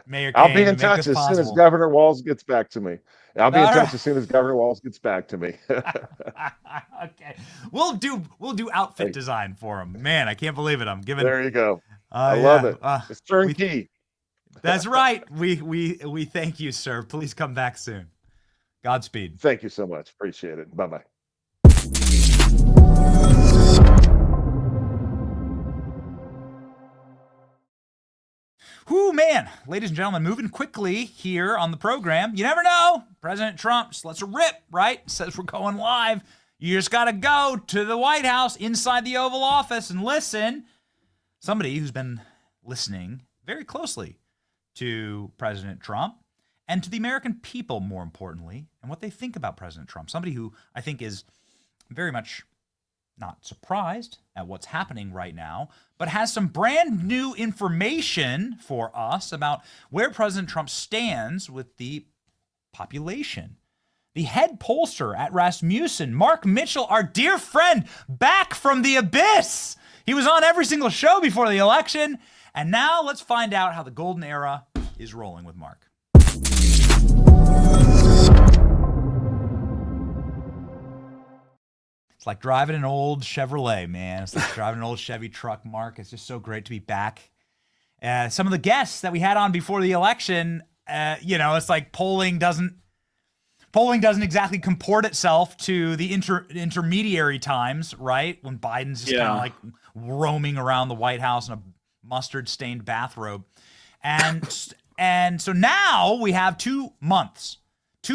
Mayor Kane, I'll be in touch as soon as Governor Walz gets back to me. As soon as Governor Walz gets back to me. Okay, we'll do outfit design for him. Man, I can't believe it. I'm giving. There you go. I love it. It's turnkey. That's right. We thank you, sir. Please come back soon. Godspeed. Thank you so much. Appreciate it. Bye-bye. Whoo, man. Ladies and gentlemen, moving quickly here on the program. You never know. President Trump just lets it rip, right? Says we're going live. You just got to go to the White House inside the Oval Office and listen. Somebody who's been listening very closely to President Trump and to the American people, more importantly, and what they think about President Trump. Somebody who I think is very much not surprised at what's happening right now, but has some brand new information for us about where President Trump stands with the population. The head pollster at Rasmussen, Mark Mitchell, our dear friend, back from the abyss. He was on every single show before the election. And now let's find out how the golden era is rolling with Mark. It's like driving an old Chevrolet, man. It's like driving an old Chevy truck, Mark. It's just so great to be back. Some of the guests that we had on before the election, it's like polling doesn't exactly comport itself to the intermediary times, right? When Biden's just kind of like roaming around the White House in a mustard-stained bathrobe. And so now we have 2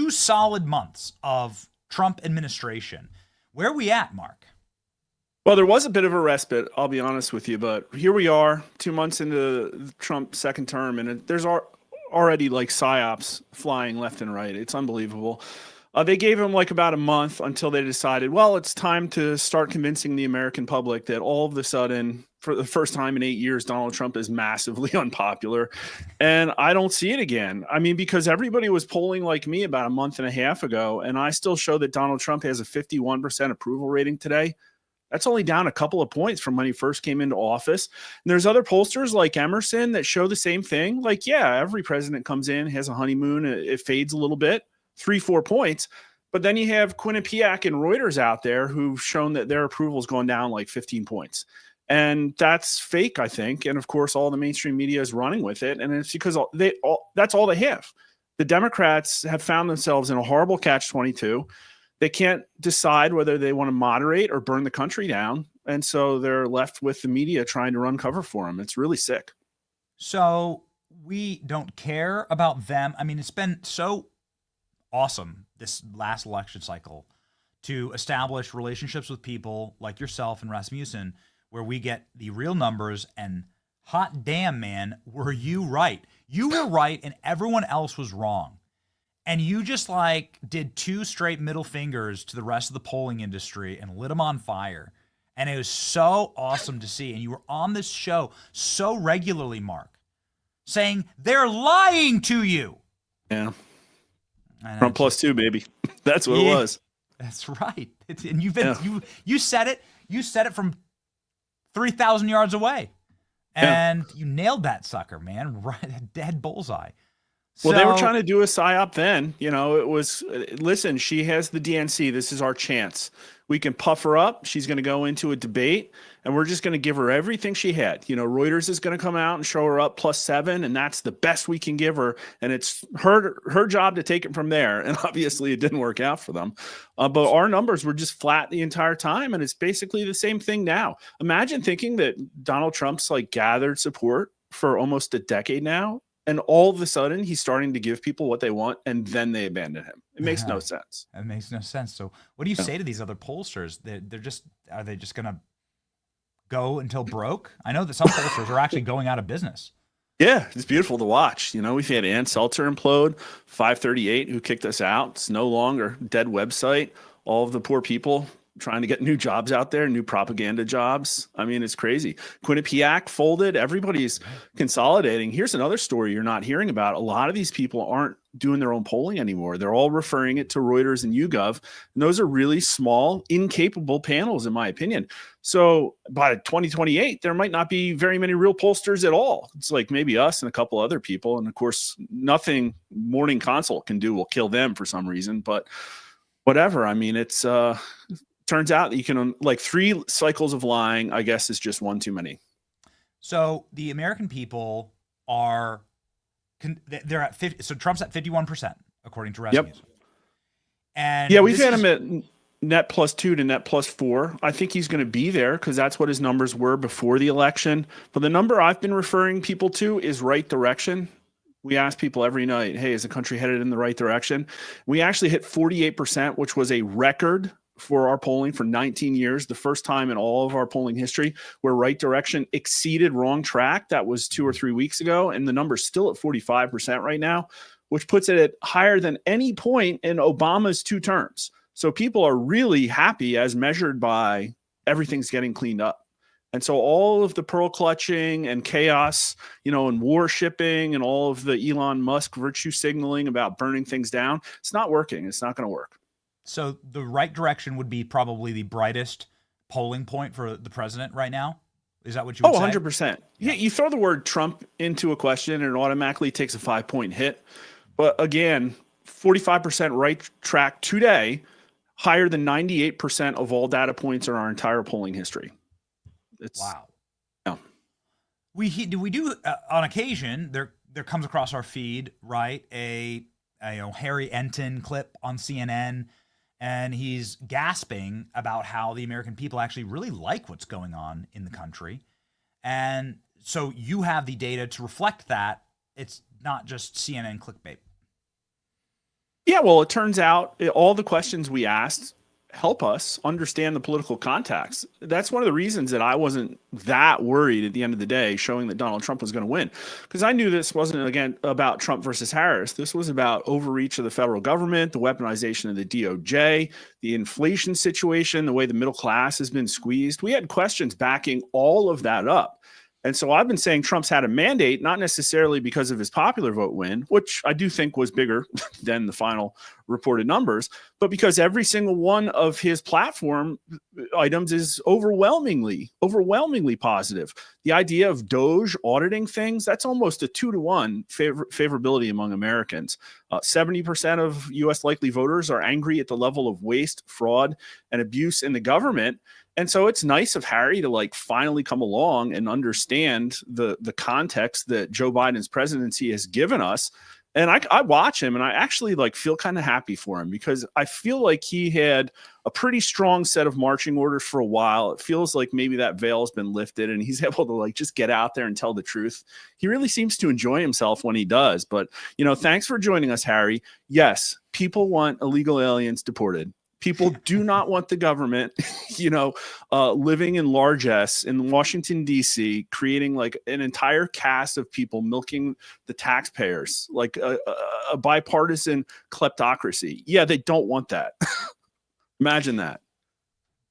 solid months of Trump administration. Where are we at, Mark? Well, there was a bit of a respite, I'll be honest with you, but here we are 2 months into Trump's second term, and there's already like psyops flying left and right. It's unbelievable. They gave him like about a month until they decided, well, it's time to start convincing the American public that all of a sudden, for the first time in 8 years, Donald Trump is massively unpopular. And I don't see it again. I mean, because everybody was polling like me about a month and a half ago, and I still show that Donald Trump has a 51% approval rating today. That's only down a couple of points from when he first came into office. And there's other pollsters like Emerson that show the same thing. Like, yeah, every president comes in, has a honeymoon, it fades a little bit, 3-4 points. But then you have Quinnipiac and Reuters out there who've shown that their approval's gone down like 15 points. And that's fake, I think. And of course, all the mainstream media is running with it. And it's because that's all they have. The Democrats have found themselves in a horrible catch-22. They can't decide whether they want to moderate or burn the country down. And so they're left with the media trying to run cover for them. It's really sick. So we don't care about them. I mean, it's been so awesome this last election cycle to establish relationships with people like yourself and Rasmussen, where we get the real numbers. And hot damn, man, were you right? You were right and everyone else was wrong. And you just like did 2 straight middle fingers to the rest of the polling industry and lit them on fire. And it was so awesome to see. And you were on this show so regularly, Mark, saying they're lying to you. Yeah. Trump +2, baby. That's what it was. That's right. And you've been you said it. You said it from 3,000 yards away. And you nailed that sucker, man. Right, dead bullseye. Well, they were trying to do a psyop then. You know, it was, listen, she has the DNC. This is our chance. We can puff her up. She's going to go into a debate, and we're just going to give her everything she had. You know, Reuters is going to come out and show her up +7, and that's the best we can give her. And it's her job to take it from there. And obviously it didn't work out for them. But our numbers were just flat the entire time, and it's basically the same thing now. Imagine thinking that Donald Trump's like gathered support for almost a decade now, and all of a sudden he's starting to give people what they want, and then they abandon him. It makes no sense. It makes no sense. So what do you say to these other pollsters? Are they just going to go until broke? I know that some pollsters are actually going out of business. Yeah, it's beautiful to watch. You know, we've had Ann Seltzer implode, 538, who kicked us out. It's no longer dead website. All of the poor people trying to get new jobs out there, new propaganda jobs. I mean, it's crazy. Quinnipiac folded. Everybody's consolidating. Here's another story you're not hearing about. A lot of these people aren't doing their own polling anymore. They're all referring it to Reuters and YouGov. And those are really small, incapable panels, in my opinion. So by 2028, there might not be very many real pollsters at all. It's like maybe us and a couple other people. And of course, nothing Morning Consult can do will kill them for some reason. But whatever. I mean, it's turns out that you can, like, 3 cycles of lying, I guess, is just one too many. So the American people are, they're at 50. So Trump's at 51%, according to Rasmussen. Yep. And yeah, we've had him at net +2 to net +4. I think he's going to be there because that's what his numbers were before the election. But the number I've been referring people to is right direction. We ask people every night, hey, is the country headed in the right direction? We actually hit 48%, which was a record for our polling for 19 years, the first time in all of our polling history where right direction exceeded wrong track. That was 2 or 3 weeks ago, and the number's still at 45% right now, which puts it at higher than any point in Obama's 2 terms. So people are really happy as measured by everything's getting cleaned up. And so all of the pearl clutching and chaos, you know, and war shipping and all of the Elon Musk virtue signaling about burning things down, it's not working. It's not going to work. So the right direction would be probably the brightest polling point for the president right now? Is that what you would say? 100%. Yeah, you throw the word Trump into a question and it automatically takes a 5-point hit. But again, 45% right track today, higher than 98% of all data points in our entire polling history. It's, wow. Yeah. We do on occasion, there comes across our feed, right, a Harry Enton clip on CNN, and he's gasping about how the American people actually really like what's going on in the country. And so you have the data to reflect that. It's not just CNN clickbait. Yeah, well, it turns out all the questions we asked help us understand the political context. That's one of the reasons that I wasn't that worried at the end of the day, showing that Donald Trump was going to win, because I knew this wasn't, again, about Trump versus Harris. This was about overreach of the federal government, the weaponization of the DOJ, the inflation situation, the way the middle class has been squeezed. We had questions backing all of that up. And so I've been saying Trump's had a mandate, not necessarily because of his popular vote win, which I do think was bigger than the final reported numbers, but because every single one of his platform items is overwhelmingly positive. The idea of DOJ auditing things, that's almost a 2-to-1 favorability among Americans. 70% of U.S. likely voters are angry at the level of waste, fraud, and abuse in the government. And so it's nice of Harry to like finally come along and understand the context that Joe Biden's presidency has given us. And I watch him and I actually like feel kind of happy for him, because I feel like he had a pretty strong set of marching orders for a while. It feels like maybe that veil has been lifted and he's able to like just get out there and tell the truth. He really seems to enjoy himself when he does. But, you know, thanks for joining us, Harry. Yes, people want illegal aliens deported. People do not want the government, living in largesse in Washington, D.C., creating like an entire cast of people milking the taxpayers, like a bipartisan kleptocracy. Yeah, they don't want that. Imagine that.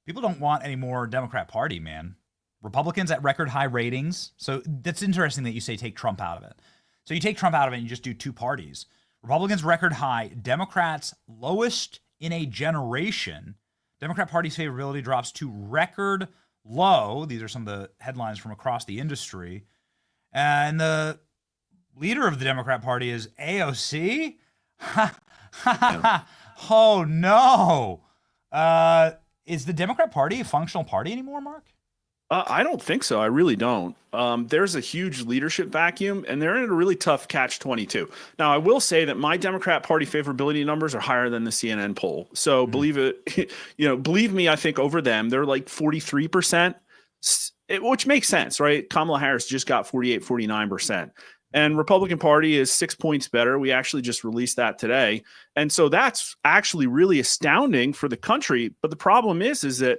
People don't want any more Democrat Party, man. Republicans at record high ratings. So that's interesting that you say take Trump out of it. So you take Trump out of it and you just do two parties. Republicans record high, Democrats lowest in a generation. Democrat Party's favorability drops to record low. These are some of the headlines from across the industry. And the leader of the Democrat Party is AOC. Oh, no. Is the Democrat Party a functional party anymore, Mark? I don't think so. I really don't. There's a huge leadership vacuum, and they're in a really tough catch-22. Now, I will say that my Democrat Party favorability numbers are higher than the CNN poll. So believe me, I think over them, they're like 43%, which makes sense, right? Kamala Harris just got 48, 49%. And Republican Party is 6 points better. We actually just released that today. And so that's actually really astounding for the country. But the problem is that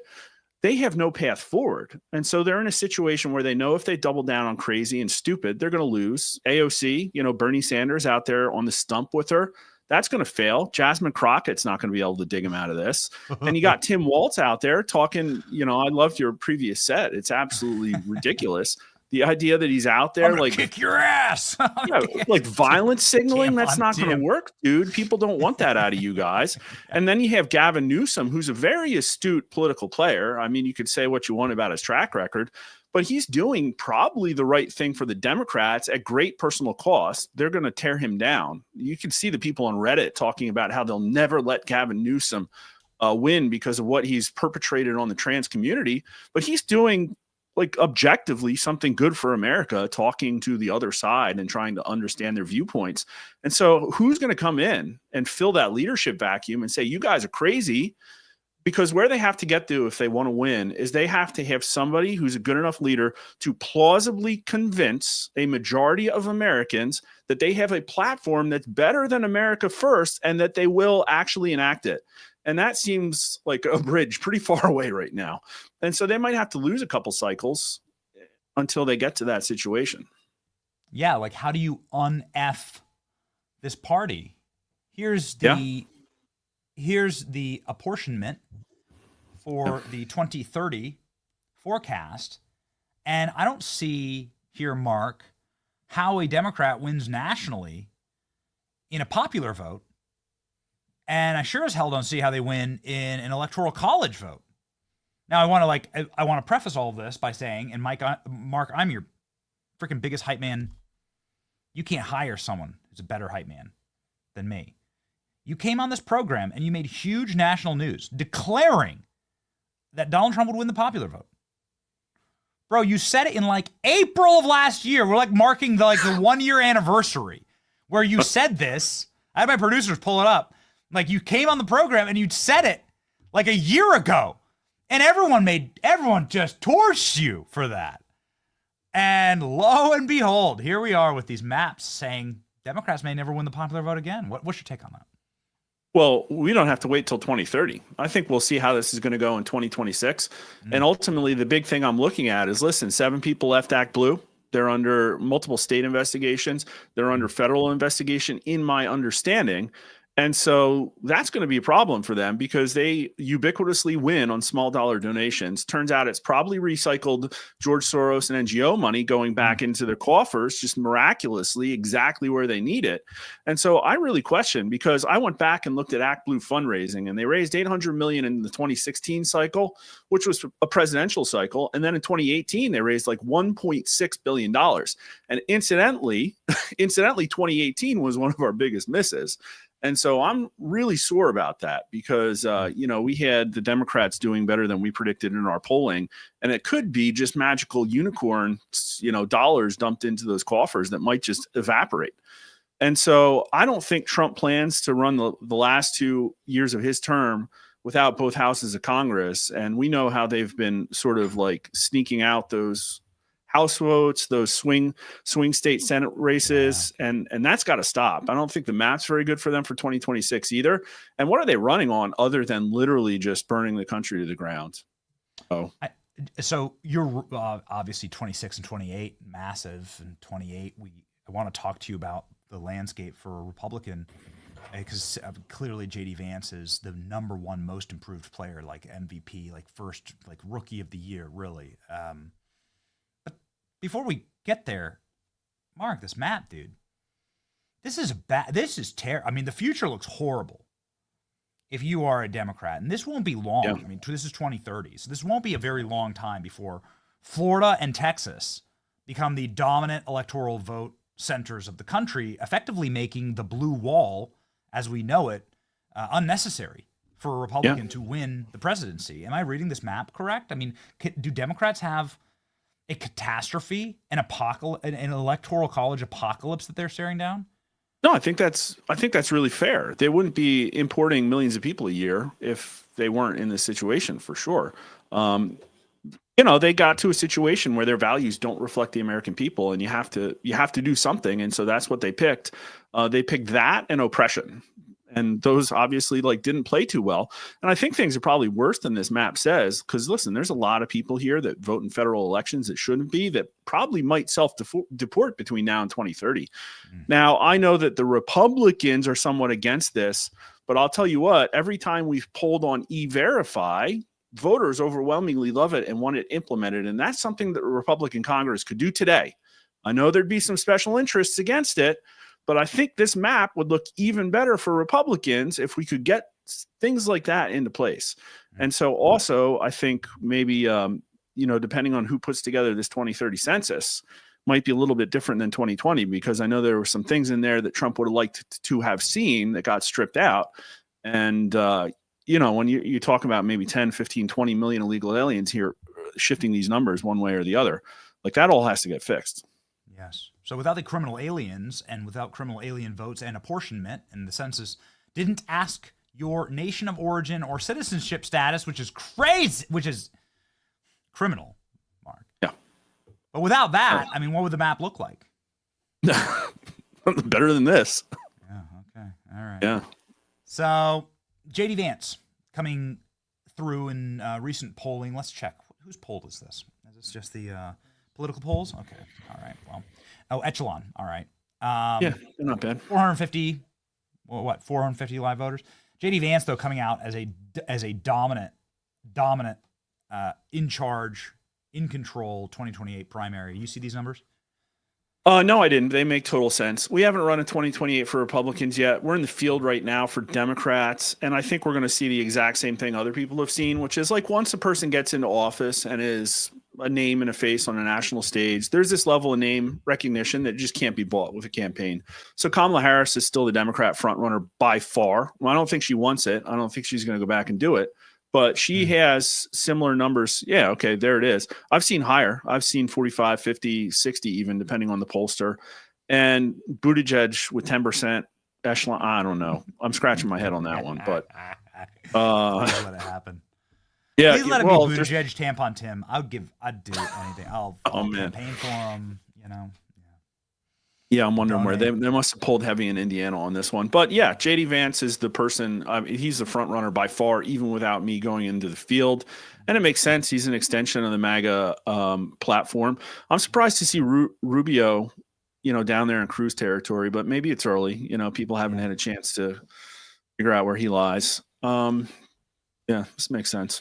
they have no path forward. And so they're in a situation where they know if they double down on crazy and stupid, they're going to lose. AOC, Bernie Sanders out there on the stump with her, that's going to fail. Jasmine Crockett's not going to be able to dig him out of this. And you got Tim Walz out there talking, I loved your previous set. It's absolutely ridiculous. The idea that he's out there like kick your ass, like violence signaling, that's not going to work, dude. People don't want that out of you guys. And then you have Gavin Newsom, who's a very astute political player. I mean, you could say what you want about his track record, but he's doing probably the right thing for the Democrats at great personal cost. They're going to tear him down. You can see the people on Reddit talking about how they'll never let Gavin Newsom win because of what he's perpetrated on the trans community, but he's doing like objectively something good for America, talking to the other side and trying to understand their viewpoints. And so who's going to come in and fill that leadership vacuum and say, you guys are crazy? Because where they have to get to if they want to win is they have to have somebody who's a good enough leader to plausibly convince a majority of Americans that they have a platform that's better than America First and that they will actually enact it. And that seems like a bridge pretty far away right now. And so they might have to lose a couple cycles until they get to that situation. Yeah, like how do you un-F this party? Here's the apportionment for the 2030 forecast. And I don't see here, Mark, how a Democrat wins nationally in a popular vote. And I sure as hell don't see how they win in an electoral college vote. Now, I want to preface all of this by saying, and Mark, I'm your freaking biggest hype man. You can't hire someone who's a better hype man than me. You came on this program and you made huge national news declaring that Donald Trump would win the popular vote. Bro, you said it in like April of last year. We're like marking the 1 year anniversary where you said this. I had my producers pull it up. Like you came on the program and you said it like a year ago. And everyone just torched you for that. And lo and behold, here we are with these maps saying Democrats may never win the popular vote again. What's your take on that? Well, we don't have to wait till 2030. I think we'll see how this is going to go in 2026. And ultimately, the big thing I'm looking at is, listen, 7 people left Act Blue. They're under multiple state investigations. They're under federal investigation, in my understanding. And so that's going to be a problem for them because they ubiquitously win on small dollar donations. Turns out it's probably recycled George Soros and NGO money going back into their coffers, just miraculously exactly where they need it. And so I really question, because I went back and looked at Act Blue fundraising, and they raised $800 million in the 2016 cycle, which was a presidential cycle. And then in 2018, they raised like $1.6 billion. And incidentally, 2018 was one of our biggest misses. And so I'm really sore about that because, we had the Democrats doing better than we predicted in our polling. And it could be just magical unicorn, dollars dumped into those coffers that might just evaporate. And so I don't think Trump plans to run the last 2 years of his term without both houses of Congress. And we know how they've been sort of like sneaking out those House votes, those swing state Senate races, and that's got to stop. I don't think the map's very good for them for 2026 either. And what are they running on other than literally just burning the country to the ground? So you're obviously 26 and 28, massive, and 28. I want to talk to you about the landscape for a Republican, because clearly J.D. Vance is the number one most improved player, like MVP, like first, like rookie of the year, really. But before we get there, Mark, this map, dude, this is terrible. I mean, the future looks horrible if you are a Democrat, and this won't be long. Yeah. I mean, this is 2030, so this won't be a very long time before Florida and Texas become the dominant electoral vote centers of the country, effectively making the blue wall, as we know it, unnecessary for a Republican to win the presidency. Am I reading this map correct? I mean, do Democrats have a catastrophe, an electoral college apocalypse that they're staring down? No, I think that's really fair. They wouldn't be importing millions of people a year if they weren't in this situation, for sure. They got to a situation where their values don't reflect the American people, and you have to do something. And so that's what they picked. They picked that and oppression. And those obviously didn't play too well. And I think things are probably worse than this map says, because listen, there's a lot of people here that vote in federal elections that shouldn't be, that probably might self-deport between now and 2030. Now, I know that the Republicans are somewhat against this, but I'll tell you what, every time we've polled on E-Verify, voters overwhelmingly love it and want it implemented. And that's something that the Republican Congress could do today. I know there'd be some special interests against it, but I think this map would look even better for Republicans if we could get things like that into place. And so also, I think maybe, depending on who puts together this 2030 census, might be a little bit different than 2020, because I know there were some things in there that Trump would have liked to have seen that got stripped out. And, when you talk about maybe 10, 15, 20 million illegal aliens here, shifting these numbers one way or the other, that all has to get fixed. Yes. So without the criminal aliens and without criminal alien votes and apportionment, and the census didn't ask your nation of origin or citizenship status, which is crazy, which is criminal, Mark. Yeah. But without that, I mean, what would the map look like? Better than this. Yeah. Okay. All right. Yeah. So J.D. Vance coming through in recent polling. Let's check. Whose poll is this? Is this just the political polls? Okay. All right. Well, Echelon. All right. Yeah, they're not bad. 450. Well, what? 450 live voters. J.D. Vance, though, coming out as a dominant, in charge, in control 2028 primary. You see these numbers? No, I didn't. They make total sense. We haven't run a 2028 for Republicans yet. We're in the field right now for Democrats, and I think we're going to see the exact same thing other people have seen, which is once a person gets into office and is a name and a face on a national stage, there's this level of name recognition that just can't be bought with a campaign. So Kamala Harris is still the Democrat frontrunner by far. Well, I don't think she wants it. I don't think she's going to go back and do it. But she has similar numbers. Yeah, okay, there it is. I've seen higher. I've seen 45, 50, 60 even, depending on the pollster. And Buttigieg with 10% echelon, I don't know. I'm scratching my head on that one. But let it happen. Yeah, please let it be Buttigieg, Tampon Tim. I'd do anything. I'll campaign for him, Yeah, I'm wondering where they must have pulled heavy in Indiana on this one. But yeah, J.D. Vance is the person. He's the front runner by far, even without me going into the field. And it makes sense. He's an extension of the MAGA platform. I'm surprised to see Rubio, down there in Cruz territory, but maybe it's early. People haven't had a chance to figure out where he lies. Yeah, this makes sense.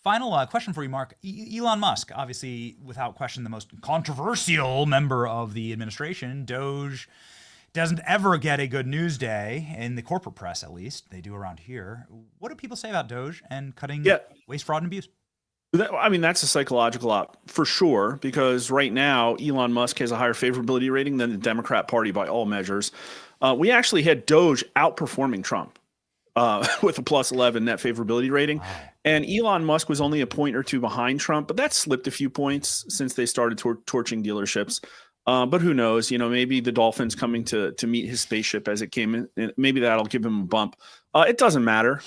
Final question for you, Mark. Elon Musk, obviously, without question, the most controversial member of the administration. Doge doesn't ever get a good news day in the corporate press, at least. They do around here. What do people say about Doge and cutting waste, fraud, and abuse? I mean, that's a psychological op for sure, because right now, Elon Musk has a higher favorability rating than the Democrat Party by all measures. we actually had Doge outperforming Trump with a plus 11 net favorability rating. Wow. And Elon Musk was only a point or two behind Trump, but that slipped a few points since they started torching dealerships. But who knows? Maybe the Dolphins coming to meet his spaceship as it came in, maybe that'll give him a bump. It doesn't matter.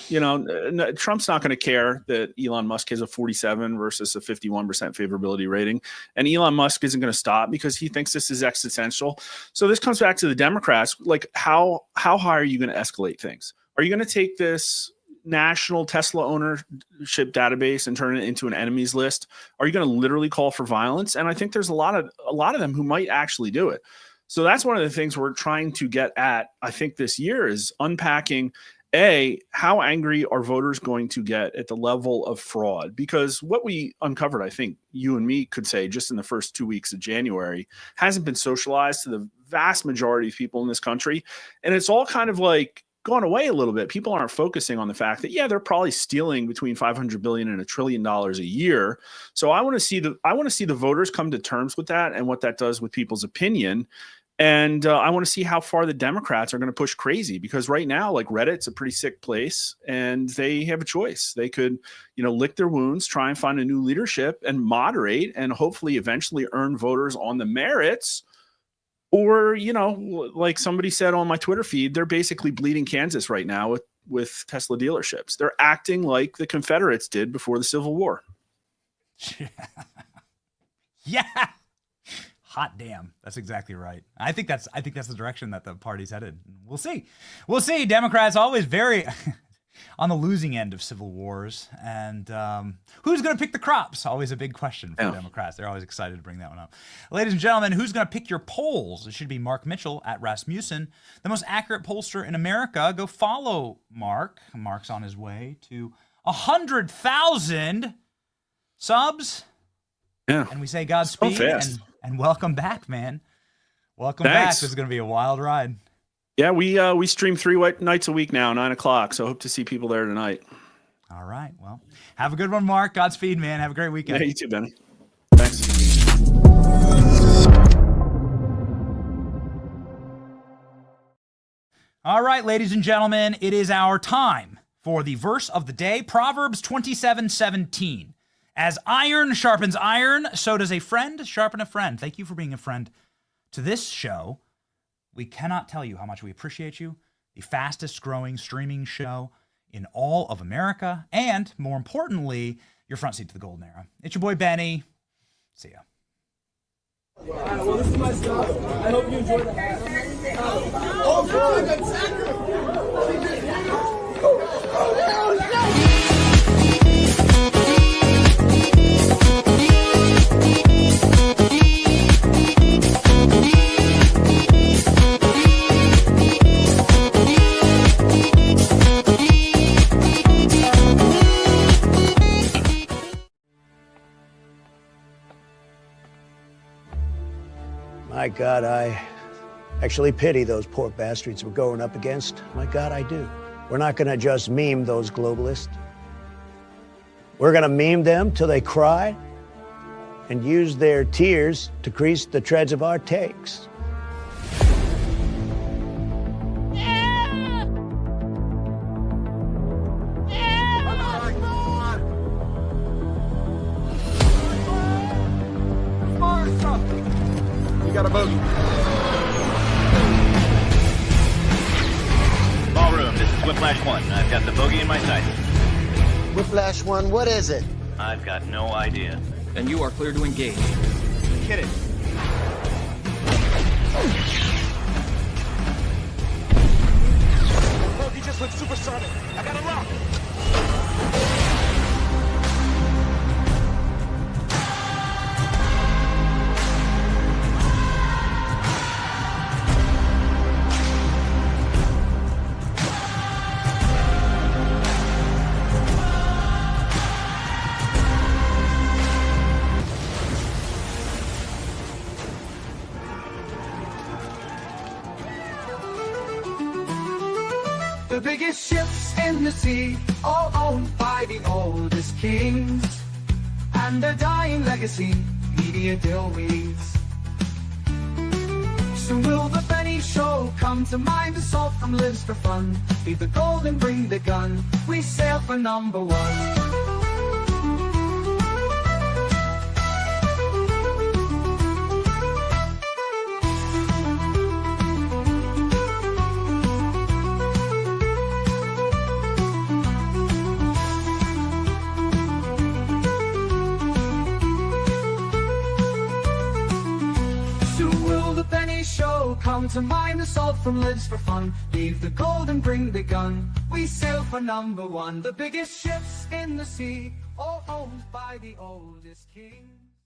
Trump's not going to care that Elon Musk has a 47 versus a 51% favorability rating. And Elon Musk isn't going to stop because he thinks this is existential. So this comes back to the Democrats. Like, how high are you going to escalate things? Are you going to take this national Tesla ownership database and turn it into an enemies list? Are you going to literally call for violence? And I think there's a lot of them who might actually do it. So that's one of the things we're trying to get at, I think, this year is unpacking, how angry are voters going to get at the level of fraud? Because what we uncovered, I think you and me could say just in the first 2 weeks of January, hasn't been socialized to the vast majority of people in this country. And it's all kind of like gone away a little bit. People aren't focusing on the fact that, they're probably stealing between $500 billion and $1 trillion a year. So I want to see the voters come to terms with that and what that does with people's opinion. And I want to see how far the Democrats are going to push crazy, because right now, like, Reddit's a pretty sick place and they have a choice. They could, lick their wounds, try and find a new leadership and moderate and hopefully eventually earn voters on the merits. Or, like somebody said on my Twitter feed, they're basically bleeding Kansas right now with Tesla dealerships. They're acting like the Confederates did before the Civil War. Yeah. Hot damn. That's exactly right. I think that's the direction that the party's headed. We'll see. Democrats always very on the losing end of civil wars. And who's going to pick the crops? Always a big question for Democrats. They're always excited to bring that one up. Ladies and gentlemen, who's going to pick your polls? It should be Mark Mitchell at Rasmussen, the most accurate pollster in America. Go follow Mark. Mark's on his way to 100,000 subs. Yeah. And we say Godspeed and welcome back, man. Welcome back. This is going to be a wild ride. Yeah, we stream 3 nights a week now, 9:00. So hope to see people there tonight. All right. Well, have a good one, Mark. Godspeed, man. Have a great weekend. Yeah, you too, Benny. Thanks. All right, ladies and gentlemen, it is our time for the verse of the day, Proverbs 27:17. As iron sharpens iron, so does a friend sharpen a friend. Thank you for being a friend to this show. We cannot tell you how much we appreciate you. The fastest growing streaming show in all of America. And more importantly, your front seat to the golden era. It's your boy Benny. See ya. Well, this is my stuff. I hope you enjoy the hat. Oh, My God, I actually pity those poor bastards we're going up against. My God, I do. We're not going to just meme those globalists. We're going to meme them till they cry and use their tears to grease the treads of our takes. got a bogey. Ballroom, this is Whiplash 1. I've got the bogey in my sights. Whiplash 1, what is it? I've got no idea. Then you are clear to engage. Hit it. Bogey just went supersonic. I got a lock. The biggest ships in the sea, all owned by the oldest kings, and their dying legacy, media deal weeds. Soon will the penny show come to mind. The salt from lives for fun. Leave the gold and bring the gun. We sail for number one. Show come to mind. The salt from lives for fun. Leave the gold and bring the gun. We sail for number one. The biggest ships in the sea, all owned by the oldest kings.